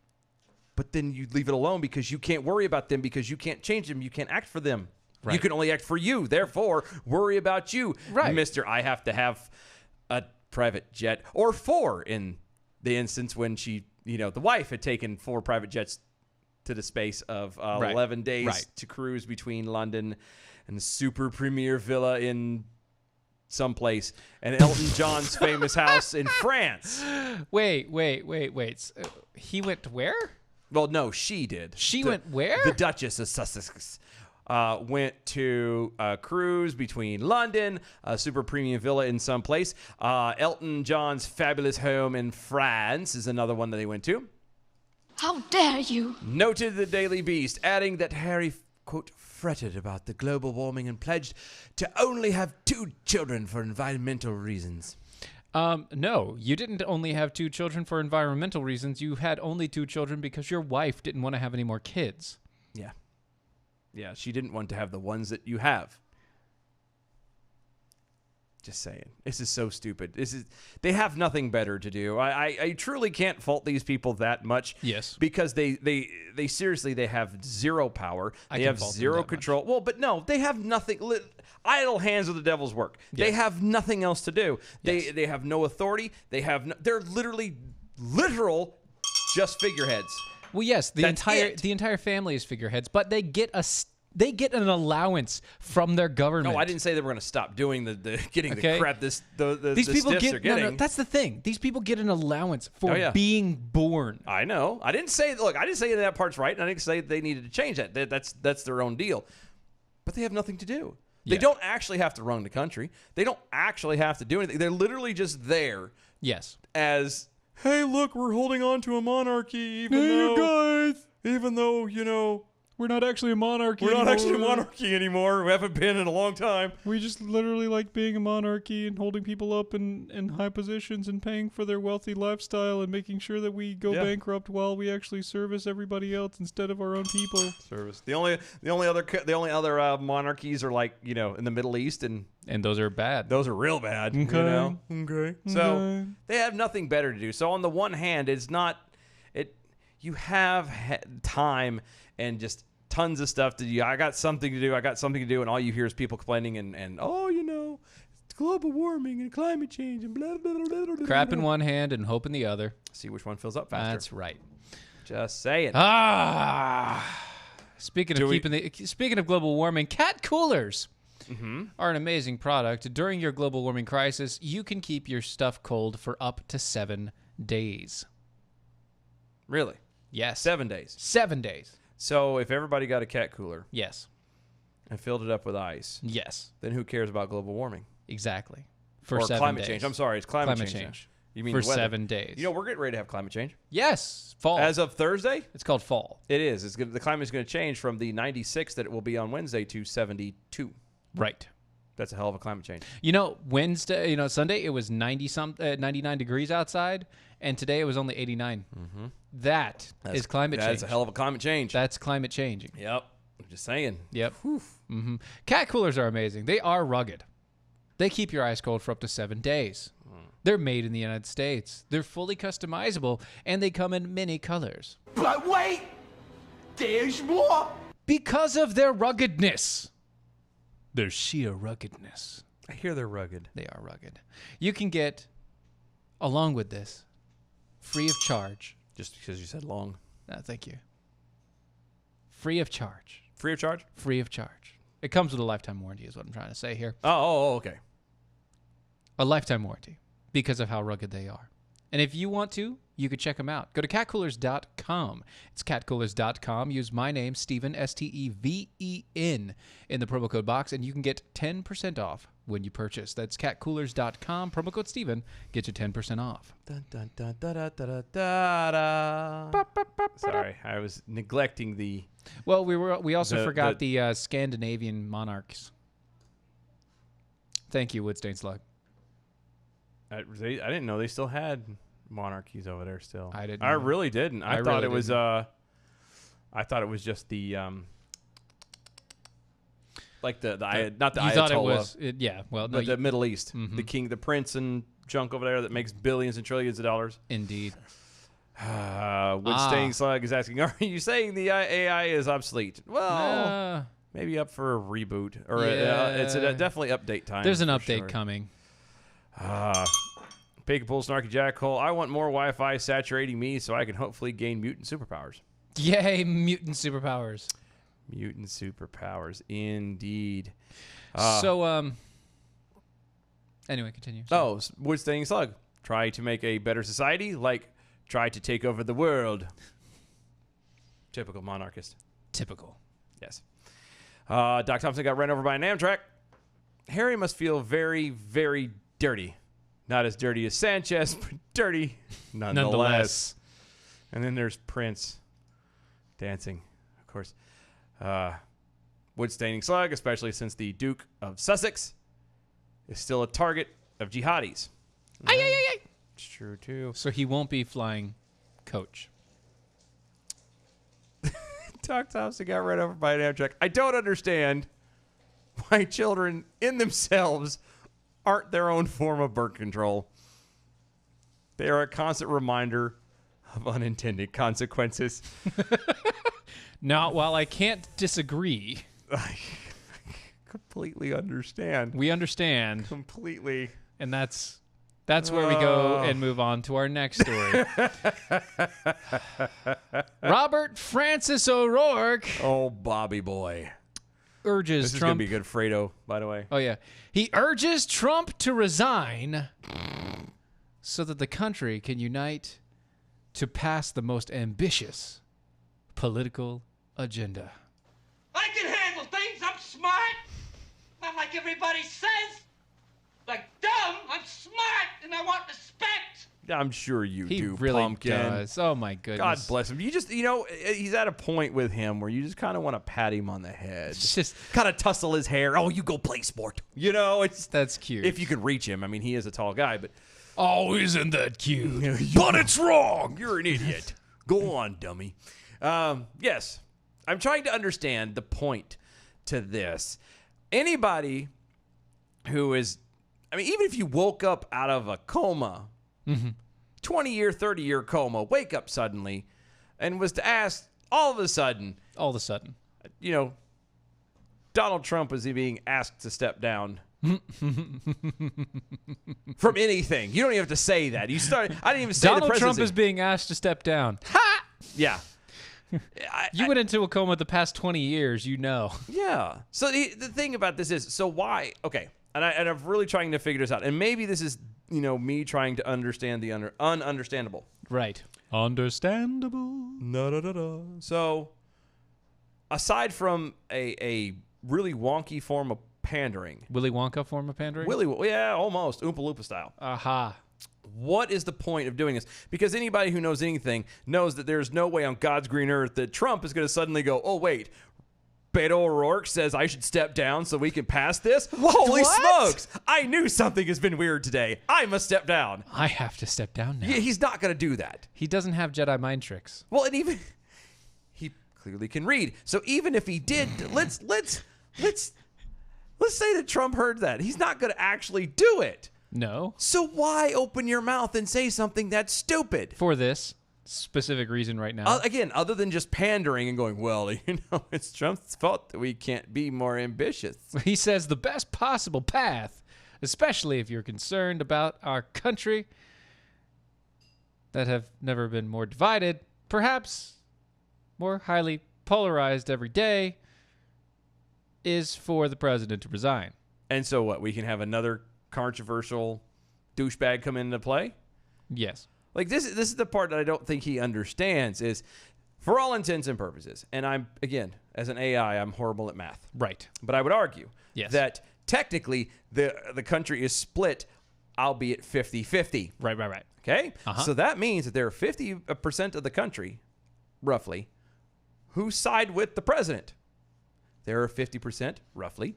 S4: But then you leave it alone because you can't worry about them because you can't change them. You can't act for them.
S5: Right.
S4: You can only act for you. Therefore, worry about you.
S5: Right.
S4: Mr. I have to have a private jet or 4 in the instance when she, the wife had taken 4 private jets to the space of 11 days to cruise between London and the super premier villa in someplace and Elton John's famous house in France.
S5: Wait. He went where?
S4: Well, no, she did.
S5: She went where?
S4: The Duchess of Sussex went to a cruise between London, a super premium villa in some place. Elton John's fabulous home in France is another one that they went to.
S2: How dare you?
S4: Noted the Daily Beast, adding that Harry, quote, fretted about the global warming and pledged to only have 2 children for environmental reasons.
S5: No, you didn't only have 2 children for environmental reasons. You had only 2 children because your wife didn't want to have any more kids.
S4: Yeah. Yeah, she didn't want to have the ones that you have. Just saying. This is so stupid. They have nothing better to do. I truly can't fault these people that much.
S5: Yes.
S4: Because they seriously, they have zero power. They have zero control. Well, but no, they have nothing. Idle hands are the devil's work. Yes. They have nothing else to do. They have no authority. They're literal just figureheads.
S5: Well, yes, the entire family is figureheads, but they get an allowance from their government.
S4: No, I didn't say they were going to stop doing the getting the crap these
S5: people
S4: stiffs
S5: get.
S4: are getting.
S5: No, that's the thing. These people get an allowance for being born.
S4: I know. I didn't say that part's right, and I didn't say they needed to change that. That's their own deal. But they have nothing to do. They don't actually have to run the country. They don't actually have to do anything. They're literally just there.
S5: Yes.
S4: As, hey, look, we're holding on to a monarchy, even though we're
S5: We're not actually a monarchy.
S4: We're not
S5: anymore.
S4: actually a monarchy anymore. We haven't been in a long time.
S5: We just literally like being a monarchy and holding people up in high positions and paying for their wealthy lifestyle and making sure that we go bankrupt while we actually service everybody else instead of our own people.
S4: Service. The only other monarchies are like, you know, in the Middle East, and
S5: those are bad.
S4: those are real bad. You
S5: Okay.
S4: know? Okay. So they have nothing better to do. So on the one hand, it's not it. You have time and just tons of stuff to do. I got something to do. And all you hear is people complaining and oh, you know, it's global warming and climate change and blah blah blah blah. blah
S5: Crap
S4: blah.
S5: in one hand and hope in the other.
S4: See which one fills up faster.
S5: That's right.
S4: Just saying.
S5: Speaking
S4: Do
S5: of
S4: we-
S5: speaking of global warming, cat coolers are an amazing product. During your global warming crisis, you can keep your stuff cold for up to 7 days.
S4: Really?
S5: Yes.
S4: 7 days.
S5: 7 days.
S4: So if everybody got a cat cooler
S5: Yes.
S4: and filled it up with ice,
S5: Yes.
S4: then who cares about global warming?
S5: Exactly. For
S4: Or
S5: 7
S4: climate
S5: days.
S4: change. I'm sorry, it's climate
S5: Climate
S4: change.
S5: change.
S4: You mean
S5: For
S4: the weather.
S5: 7 days.
S4: You know, we're getting ready to have climate change.
S5: Yes. Fall.
S4: As of Thursday,
S5: It's called fall.
S4: it is. It's the climate's going to change from the 96 that it will be on Wednesday to 72.
S5: Right.
S4: That's a hell of a climate change.
S5: You know, Sunday it was 99 degrees outside, and today it was only 89. Mm-hmm. That is climate change.
S4: That's a hell of a climate change.
S5: That's climate changing.
S4: Yep. I'm just saying.
S5: Yep. Mm-hmm. Cat coolers are amazing. They are rugged. They keep your ice cold for up to 7 days. They're made in the United States. They're fully customizable, and they come in many colors.
S1: But wait! There's more!
S5: Because of their ruggedness. Their sheer ruggedness.
S4: I hear they're rugged.
S5: They are rugged. You can get, along with this, free of charge.
S4: Just because you said long.
S5: Thank you. Free of charge.
S4: Free of charge?
S5: Free of charge. It comes with a lifetime warranty is what I'm trying to say here.
S4: Oh, okay.
S5: A lifetime warranty because of how rugged they are. And if you want to, you could check them out. Go to catcoolers.com. It's catcoolers.com. Use my name, Steven, Steven, in the promo code box, and you can get 10% off when you purchase. That's catcoolers.com. Promo code Steven. Get you 10% off.
S4: Dun, dun, dun, da, da, da, da, da. Sorry, I was neglecting the...
S5: Well, we also forgot
S4: the-
S5: the Scandinavian monarchs. Thank you, Woodstain Slug.
S4: I didn't know they still had monarchies over there still.
S5: I didn't
S4: I
S5: know.
S4: really didn't. I thought
S5: really
S4: it was
S5: didn't.
S4: I thought it was just the like the not the
S5: You
S4: Ayatollah,
S5: thought it was... yeah, well, no,
S4: but the Middle East,
S5: Mhm.
S4: the king, the prince and junk over there that makes billions and trillions of dollars.
S5: indeed.
S4: Woodstaining Slug is asking, are you saying the AI is obsolete? Well,
S5: Uh,
S4: maybe up for a reboot or it's
S5: Yeah.
S4: definitely update time.
S5: there's an
S4: for
S5: update
S4: sure.
S5: coming.
S4: Peekapoo, Snarky Jackhole. I want more Wi-Fi saturating me so I can hopefully gain mutant superpowers.
S5: Yay, mutant superpowers.
S4: Mutant superpowers, indeed.
S5: Anyway, continue.
S4: Oh, Woodstaining Slug. Try to make a better society, like try to take over the world. Typical monarchist.
S5: Typical.
S4: Yes. Doc Thompson got run over by an Amtrak. Harry must feel very, very dirty. Not as dirty as Sanchez, but dirty nonetheless. And then there's Prince dancing, of course. Woodstaining Slug, especially since the Duke of Sussex is still a target of jihadis. It's true, too.
S5: So he won't be flying coach.
S4: Doc Thompson got run over by an Amtrak. I don't understand why children in themselves aren't their own form of birth control. They are a constant reminder of unintended consequences.
S5: Now, while I can't disagree,
S4: I completely understand.
S5: we understand,
S4: Completely.
S5: and that's where we go and move on to our next story. Robert Francis O'Rourke
S4: Oh, Bobby boy.
S5: urges
S4: This is going
S5: Trump.
S4: to be good Fredo, by the way.
S5: Oh yeah, he urges Trump to resign so that the country can unite to pass the most ambitious political agenda.
S6: I can handle things. I'm smart. Not like everybody says. Like dumb. I'm smart and I want respect.
S4: I'm sure you
S5: He
S4: do,
S5: really
S4: Pumpkin.
S5: does. Oh my goodness.
S4: God bless him. You just, he's at a point with him where you just kind of want to pat him on the head.
S5: It's just
S4: kind of tussle his hair. Oh, you go play sport. It's
S5: that's cute.
S4: if you could reach him. I mean, he is a tall guy, but
S5: oh, isn't that cute?
S4: but it's wrong. You're an idiot. Go on, dummy. Yes, I'm trying to understand the point to this. Anybody who is, even if you woke up out of a coma, 20-year, 30-year coma, wake up suddenly, and was to ask all of a sudden, Donald Trump is being asked to step down from anything. You don't even have to say that. I didn't even say
S5: Donald
S4: the
S5: Trump
S4: presidency.
S5: is being asked to step down.
S4: Yeah.
S5: You went into a coma the past 20 years,
S4: Yeah. So the thing about this is, so why? Okay. And I'm really trying to figure this out. And maybe this is, me trying to understand the ununderstandable.
S5: Right. Understandable.
S4: No. So, aside from a really wonky form of pandering,
S5: Willy Wonka form of pandering?
S4: almost Oompa Loompa style.
S5: Aha.
S4: What is the point of doing this? Because anybody who knows anything knows that there's no way on God's green earth that Trump is going to suddenly go, oh, wait, Beto O'Rourke says I should step down so we can pass this? Holy smokes! I knew something has been weird today. I must step down.
S5: I have to step down now.
S4: Yeah, he's not going to do that.
S5: He doesn't have Jedi mind tricks.
S4: Well, and even he clearly can read. So even if he did, let's say that Trump heard that. He's not going to actually do it.
S5: No.
S4: So why open your mouth and say something that's stupid?
S5: For this specific reason right now.
S4: Again, other than just pandering and going, well, it's Trump's fault that we can't be more ambitious.
S5: He says the best possible path, especially if you're concerned about our country that have never been more divided, perhaps more highly polarized every day, is for the president to resign.
S4: And so what? We can have another controversial douchebag come into play?
S5: Yes.
S4: Like this is the part that I don't think he understands is, for all intents and purposes, and I'm, again, as an AI, I'm horrible at math.
S5: Right.
S4: But I would argue
S5: Yes.
S4: that technically the country is split, albeit 50-50.
S5: Right.
S4: Okay?
S5: Uh-huh.
S4: So that means that there are 50% of the country, roughly, who side with the president. There are 50%, roughly,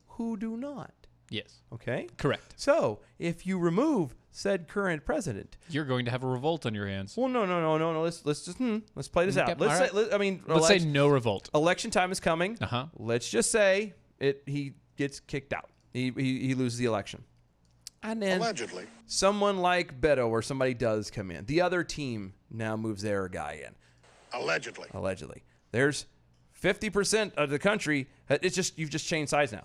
S4: who do not.
S5: Yes.
S4: Okay?
S5: Correct.
S4: So if you remove said current president,
S5: You're going to have a revolt on your hands.
S4: well, no. Let's play this out.
S5: Okay,
S4: Let's
S5: all
S4: say,
S5: right. Let's say no revolt.
S4: election time is coming.
S5: Uh-huh.
S4: Let's just say he gets kicked out. He loses the election. And then
S7: Allegedly.
S4: someone like Beto or somebody does come in. The other team now moves their guy in. Allegedly. There's 50% of the country. It's just, you've just changed sides now.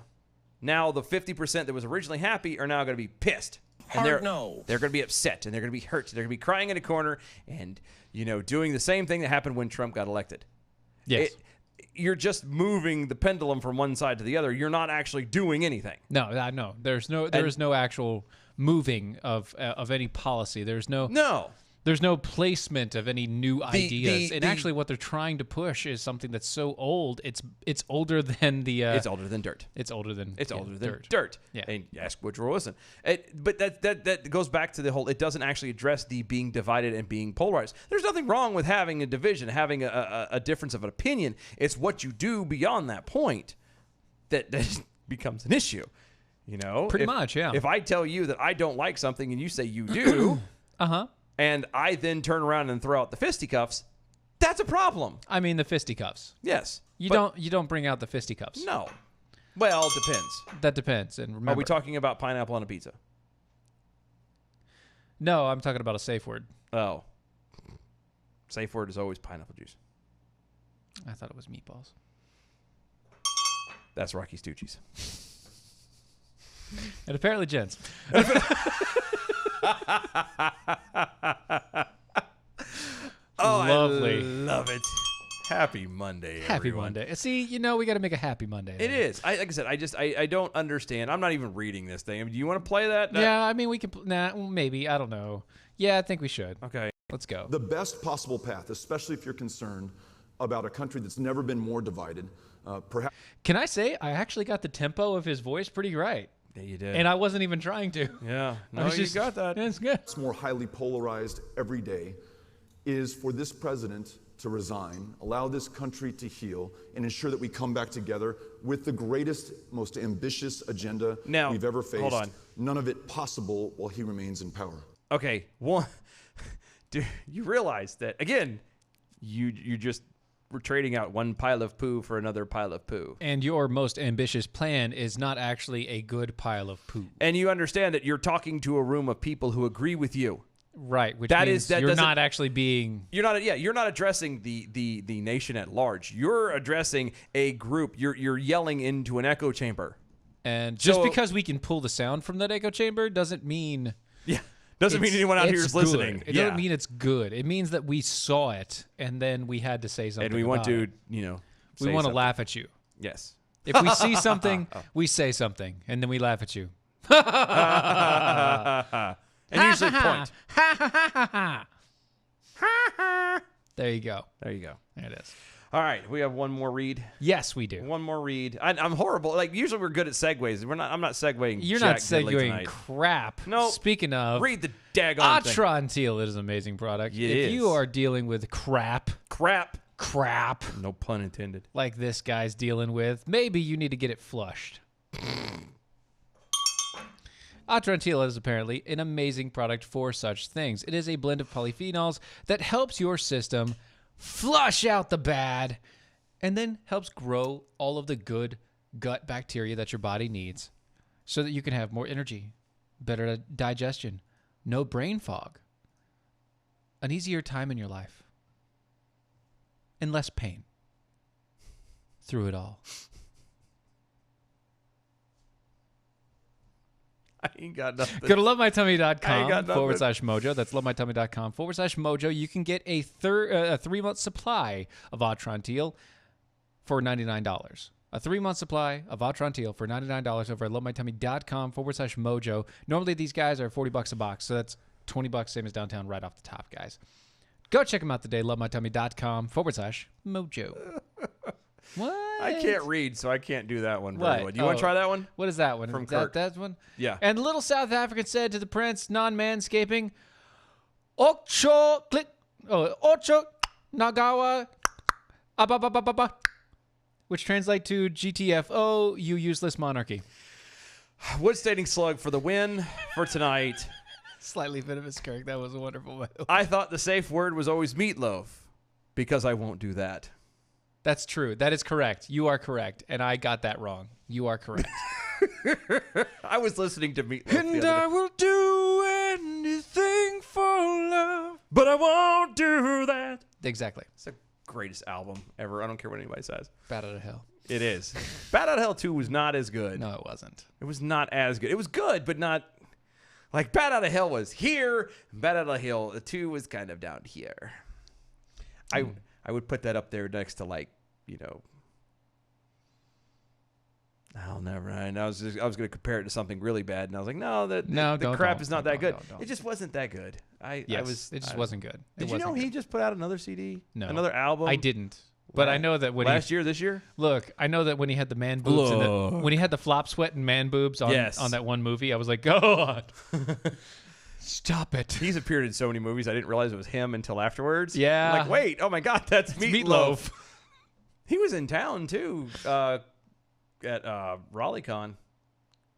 S4: Now the 50% that was originally happy are now going to be pissed. And they're going to be upset and they're going to be hurt. They're going to be crying in a corner and, doing the same thing that happened when Trump got elected.
S5: Yes.
S4: You're just moving the pendulum from one side to the other. You're not actually doing anything.
S5: No. There is no actual moving of any policy. There's no placement of any new ideas. And actually what they're trying to push is something that's so old. It's older than the
S4: it's older than dirt.
S5: It's older than
S4: dirt.
S5: Yeah.
S4: And ask Woodrow Wilson. But that goes back to the whole, it doesn't actually address the being divided and being polarized. There's nothing wrong with having a division, having a difference of an opinion. It's what you do beyond that point that becomes an issue.
S5: Pretty much, yeah.
S4: If I tell you that I don't like something and you say you do,
S5: Uh-huh.
S4: and I then turn around and throw out the fisticuffs, that's a problem.
S5: I mean the fisticuffs.
S4: Yes.
S5: You
S4: But
S5: don't bring out the fisticuffs.
S4: No. Well, it depends.
S5: That depends. And remember,
S4: Are we talking about pineapple on a pizza?
S5: No, I'm talking about a safe word.
S4: Oh. Safe word is always pineapple juice.
S5: I thought it was meatballs.
S4: That's Rocky Stucci's.
S5: And apparently Jen's. Lovely.
S4: I love it. Happy Monday,
S5: Happy
S4: everyone.
S5: Monday. See, we got to make a happy Monday.
S4: It is. Like I said, I don't understand. I'm not even reading this thing. Do you want to play that?
S5: Yeah, I mean, we can. Maybe. I don't know. Yeah, I think we should.
S4: Okay.
S5: Let's go.
S8: The best possible path, especially if you're concerned about a country that's never been more divided. Perhaps.
S5: Can I say I actually got the tempo of his voice pretty right?
S4: Yeah, you did.
S5: And I wasn't even trying to.
S4: yeah.
S5: I
S4: No,
S5: was
S4: you
S5: just,
S4: got that.
S5: Yeah, it's good.
S8: It's more highly polarized every day, is for this president to resign, allow this country to heal, and ensure that we come back together with the greatest, most ambitious agenda
S4: Now,
S8: we've ever faced.
S4: hold on.
S8: None of it possible while he remains in power.
S4: Okay, one. Do you realize that again? You just were trading out one pile of poo for another pile of poo,
S5: And your most ambitious plan is not actually a good pile of poo.
S4: and you understand that you're talking to a room of people who agree with you.
S5: Right, which
S4: That
S5: means
S4: is- that
S5: you're
S4: doesn't-
S5: not actually being...
S4: You're not. Yeah, you're not addressing the nation at large. You're addressing a group. You're yelling into an echo chamber.
S5: And just
S4: So-
S5: because we can pull the sound from that echo chamber doesn't mean...
S4: Yeah, doesn't mean
S5: it's-
S4: anyone out here
S5: it's
S4: is listening.
S5: good. It
S4: yeah.
S5: doesn't mean it's good. It means that we saw it, and then we had to say something
S4: and we want
S5: about
S4: to,
S5: it.
S4: you know,
S5: We
S4: say
S5: want to
S4: something.
S5: laugh at you.
S4: Yes.
S5: If we see something, we say something, and then we laugh at you.
S4: And usually point.
S5: There you go.
S4: There you go.
S5: There it is.
S4: All right, we have one more read.
S5: Yes, we do.
S4: One more read. I'm horrible. Like usually we're good at segues. I'm not segueing.
S5: You're
S4: jack
S5: not
S4: diddly
S5: segueing
S4: tonight.
S5: crap.
S4: No.
S5: Speaking of,
S4: Read the daggone thing.
S5: Atrantil is an amazing product.
S4: It
S5: if
S4: is.
S5: you are dealing with crap,
S4: No pun intended.
S5: like this guy's dealing with, maybe you need to get it flushed. Atrantil is apparently an amazing product for such things. It is a blend of polyphenols that helps your system flush out the bad and then helps grow all of the good gut bacteria that your body needs so that you can have more energy, better digestion, no brain fog, an easier time in your life, and less pain through it all.
S4: I ain't got nothing.
S5: Go to
S4: I ain't got
S5: lovemytummy.com
S4: nothing.
S5: /mojo. That's lovemytummy.com /mojo. You can get a 3-month supply of Atrantil for $99. A 3-month supply of Atrantil for $99 over at lovemytummy.com /mojo. Normally these guys are $40 a box, so that's $20, same as downtown right off the top, guys. Go check them out today, lovemytummy.com /mojo. What?
S4: I can't read, so I can't do that one very
S5: What?
S4: well. Do you want to try that one?
S5: What is that one?
S4: From
S5: Is that
S4: Kirk.
S5: that one?
S4: Yeah.
S5: And the little South African said to the prince, non-manscaping, Ocho Nagawa, ababababa, which translate to GTFO, you useless monarchy.
S4: Wood stating slug for the win for tonight.
S5: Slightly venomous, Kirk. That was wonderful.
S4: I thought the safe word was always meatloaf because I won't do that.
S5: That's true. That is correct. You are correct. And I got that wrong. You are correct.
S4: I was listening to meatloaf.
S5: And
S4: the other
S5: I
S4: day.
S5: will do anything for love.
S4: But I won't do that.
S5: Exactly.
S4: It's the greatest album ever. I don't care what anybody says.
S5: Bat out of hell.
S4: It is. Bat Out of Hell 2 was not as good.
S5: No, it wasn't.
S4: It was not as good. It was good, but not like Bat Out of Hell was here. Bat Out of Hell 2 was kind of down here. I would put that up there next to like, you know. I'll never. I was going to compare it to something really bad, and I was like, no, the
S5: don't,
S4: crap
S5: don't,
S4: is not
S5: don't,
S4: that good.
S5: don't.
S4: It just wasn't that good.
S5: It just wasn't good.
S4: Did you know he just put out another CD?
S5: No.
S4: Another album?
S5: I didn't. But I know that when
S4: last year, this year.
S5: Look, I know that when he had the man boobs, when he had the flop sweat and man boobs on
S4: Yes.
S5: on that one movie, I was like, God, stop it.
S4: He's appeared in so many movies. I didn't realize it was him until afterwards.
S5: Yeah.
S4: I'm like, wait, oh my God, that's Meatloaf. He was in town too at RaleighCon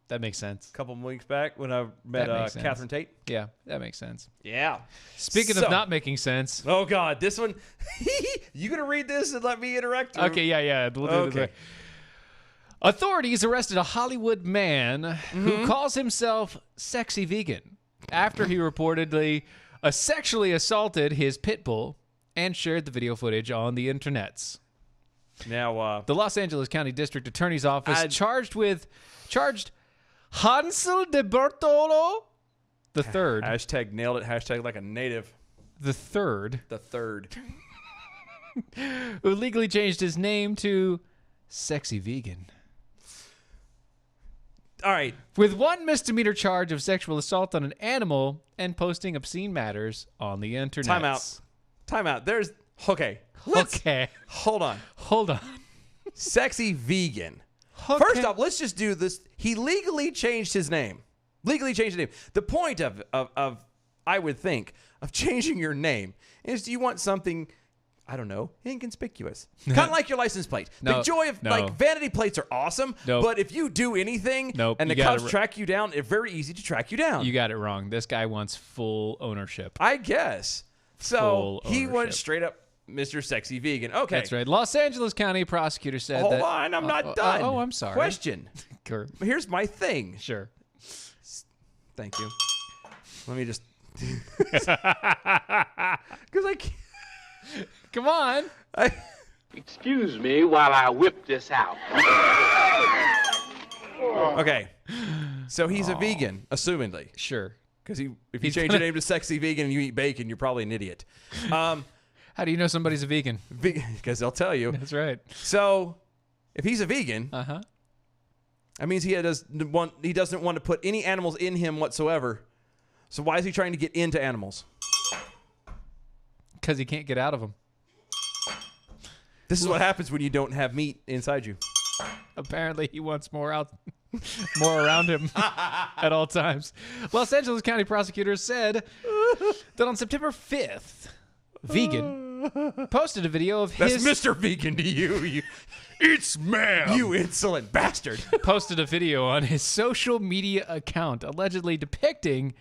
S5: That makes sense.
S4: a couple weeks back when I met
S5: That makes sense.
S4: Catherine Tate.
S5: Yeah, that makes sense.
S4: Yeah.
S5: Speaking
S4: So-
S5: of not making sense.
S4: Oh God, this one. You gonna read this and let me interact?
S5: Okay, yeah. We'll do it this
S4: Okay.
S5: way. Authorities arrested a Hollywood man who calls himself Sexy Vegan after he reportedly sexually assaulted his pit bull and shared the video footage on the internets.
S4: Now,
S5: The Los Angeles County District Attorney's Office charged Hansel de Bertolo the third.
S4: hashtag nailed it. Hashtag like a native.
S5: The third,
S4: The third.
S5: who legally changed his name to Sexy Vegan.
S4: All right.
S5: With one misdemeanor charge of sexual assault on an animal and posting obscene matters on the internet.
S4: Time out. There's okay. Let's
S5: Okay.
S4: hold on.
S5: Hold on.
S4: Sexy Vegan. First off, let's just do this. He legally changed his name. The point of I would think, of changing your name is you want something, I don't know, inconspicuous. Kind of like your license plate.
S5: No,
S4: the joy of,
S5: no.
S4: like, vanity plates are awesome,
S5: Nope.
S4: but if you do anything
S5: Nope,
S4: and the
S5: you got
S4: cops
S5: it
S4: track you down, it's very easy to track you down.
S5: You got it wrong. This guy wants full ownership.
S4: I guess. So
S5: Full
S4: he went
S5: ownership.
S4: straight up Mr. Sexy Vegan. Okay.
S5: That's right. Los Angeles County prosecutor said
S4: Hold
S5: that.
S4: on, I'm not done.
S5: Oh, I'm sorry.
S4: Question.
S5: Sure.
S4: Here's my thing.
S5: Sure.
S4: Thank you. Let me just. Because I can't.
S5: Come on.
S6: Excuse me while I whip this out.
S4: Okay. So he's a vegan, assumedly.
S5: Sure.
S4: Because if you
S5: He's
S4: change
S5: gonna-
S4: your name to Sexy Vegan and you eat bacon, you're probably an idiot.
S5: How do you know somebody's a vegan?
S4: Because they'll tell you.
S5: That's right.
S4: So if he's a vegan,
S5: Uh-huh.
S4: that means he doesn't want to put any animals in him whatsoever. So why is he trying to get into animals?
S5: Because he can't get out of them.
S4: This is what happens when you don't have meat inside you.
S5: Apparently, he wants more around him at all times. Los Angeles County prosecutors said that on September 5th, Vegan posted a video of
S4: That's
S5: his
S4: Mr. Vegan to you. It's ma'am. You insolent bastard.
S5: posted a video on his social media account allegedly depicting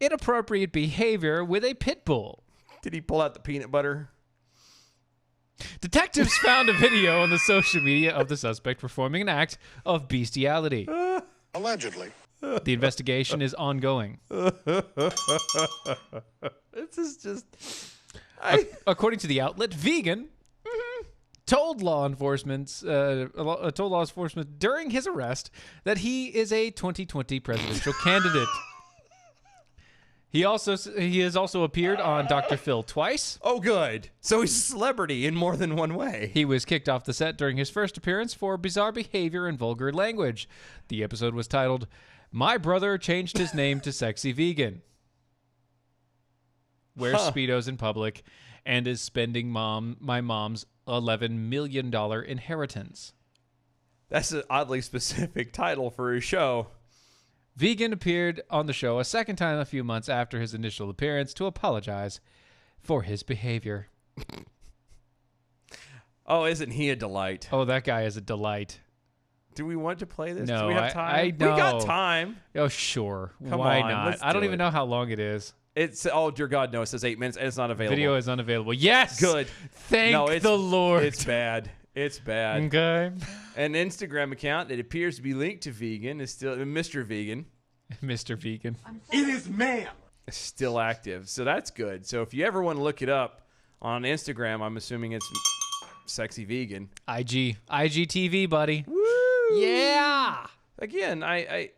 S5: inappropriate behavior with a pit bull.
S4: Did he pull out the peanut butter?
S5: Detectives found a video on the social media of the suspect performing an act of bestiality.
S7: Allegedly.
S5: The investigation is ongoing.
S4: This is just.
S5: According to the outlet, Vegan told law enforcement during his arrest that he is a 2020 presidential candidate. He has also appeared on Dr. Phil twice.
S4: Oh, good. So he's a celebrity in more than one way.
S5: He was kicked off the set during his first appearance for bizarre behavior and vulgar language. The episode was titled, "My Brother Changed His Name to Sexy Vegan." Wears Speedos in public and is spending my mom's $11 million inheritance.
S4: That's an oddly specific title for his show.
S5: Vegan appeared on the show a second time a few months after his initial appearance to apologize for his behavior.
S4: Oh, isn't he a delight?
S5: Oh, that guy is a delight.
S4: Do we want to play this?
S5: No,
S4: Do we have time?
S5: I
S4: We got
S5: know.
S4: time.
S5: Oh, sure.
S4: Come
S5: Why
S4: on,
S5: not?
S4: let's
S5: I don't
S4: do
S5: even
S4: it.
S5: know how long it is.
S4: It's dear God, no. It says 8 minutes and it's not available.
S5: Video is unavailable. Yes.
S4: Good.
S5: Thank
S4: No, it's-
S5: the Lord.
S4: It's bad. It's bad.
S5: Okay.
S4: An Instagram account that appears to be linked to Vegan is still Mr. Vegan.
S5: Mr. Vegan.
S1: It is ma'am.
S4: Is still active, so that's good. So if you ever want to look it up on Instagram, I'm assuming it's Sexy Vegan.
S5: IGTV, buddy.
S4: Woo!
S5: Yeah.
S4: Again, I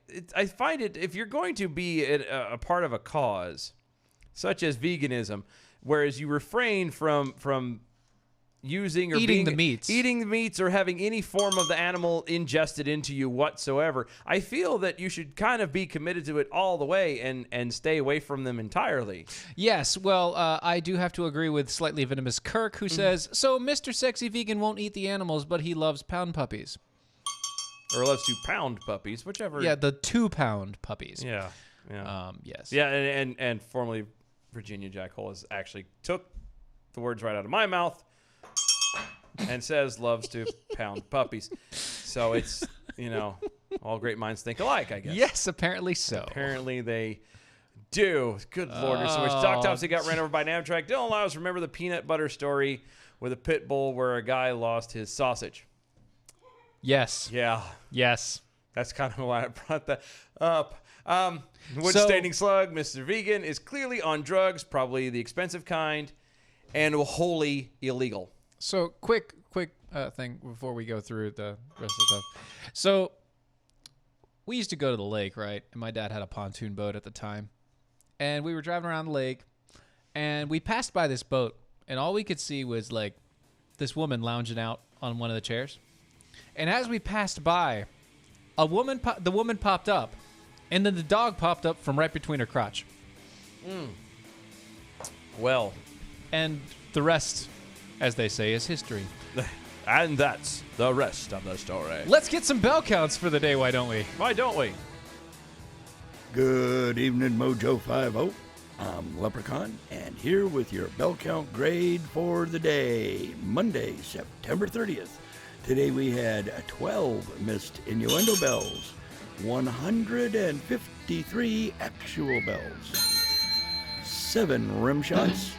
S4: find it, if you're going to be a part of a cause such as veganism, whereas you refrain from using or
S5: Eating
S4: being,
S5: the meats.
S4: or having any form of the animal ingested into you whatsoever, I feel that you should kind of be committed to it all the way and stay away from them entirely.
S5: Yes, well, I do have to agree with Slightly Venomous Kirk, who says, so Mr. Sexy Vegan won't eat the animals, but he loves pound puppies.
S4: Or loves to pound puppies, whichever.
S5: Yeah, the 2-pound puppies.
S4: Yeah.
S5: Yes.
S4: Yeah, and formerly Virginia Jack Hollis actually took the words right out of my mouth and says loves to pound puppies. So it's, all great minds think alike, I guess.
S5: Yes, apparently so.
S4: Apparently they do. Good Lord. There's so much. Doc Topsy got ran over by an Amtrak. Dylan Lyles, remember the peanut butter story with a pit bull where a guy lost his sausage?
S5: Yes.
S4: Yeah.
S5: Yes.
S4: That's kind of why I brought that up. Wood-staining slug, Mr. Vegan, is clearly on drugs, probably the expensive kind, and wholly illegal.
S5: So quick thing before we go through the rest of the stuff. So we used to go to the lake, right? And my dad had a pontoon boat at the time. And we were driving around the lake, and we passed by this boat, and all we could see was like this woman lounging out on one of the chairs. And as we passed by, the woman popped up, and then the dog popped up from right between her crotch.
S4: Well,
S5: And the rest, as they say, is history.
S4: And that's the rest of the story.
S5: Let's get some bell counts for the day, why don't we?
S4: Why don't we?
S7: Good evening, Mojo 50. I'm Leprechaun, and here with your bell count grade for the day, Monday, September 30th. Today we had 12 missed innuendo bells, 153 actual bells, 7 rim shots,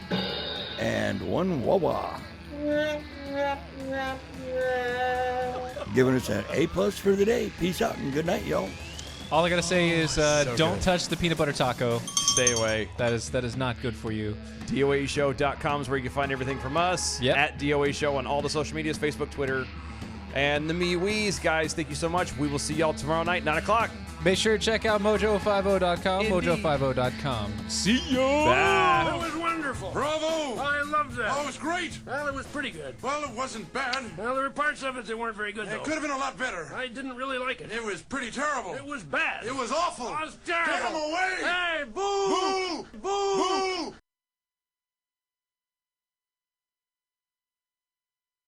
S7: and 1 wah-wah. Giving us an A+ for the day. Peace out and good night, y'all.
S5: All I gotta say is don't touch the peanut butter taco.
S4: Stay away.
S5: That is not good for you.
S4: DOAShow.com is where you can find everything from us.
S5: Yep.
S4: At DOA Show on all the social medias, Facebook, Twitter, and the MeWe's. Guys, thank you so much. We will see y'all tomorrow night, 9 o'clock.
S5: Make sure to check out mojo50.com,
S4: Indeed.
S5: mojo50.com. See ya!
S4: Bye.
S1: That was wonderful.
S9: Bravo!
S1: I loved that.
S9: Oh, it was great.
S1: Well, it was pretty good.
S9: Well, it wasn't bad.
S1: Well, there were parts of it that weren't very good,
S9: It
S1: though.
S9: could have been a lot better.
S1: I didn't really like it.
S9: It was pretty terrible.
S1: It was bad.
S9: It was awful.
S1: It was terrible.
S9: Get him away!
S1: Hey!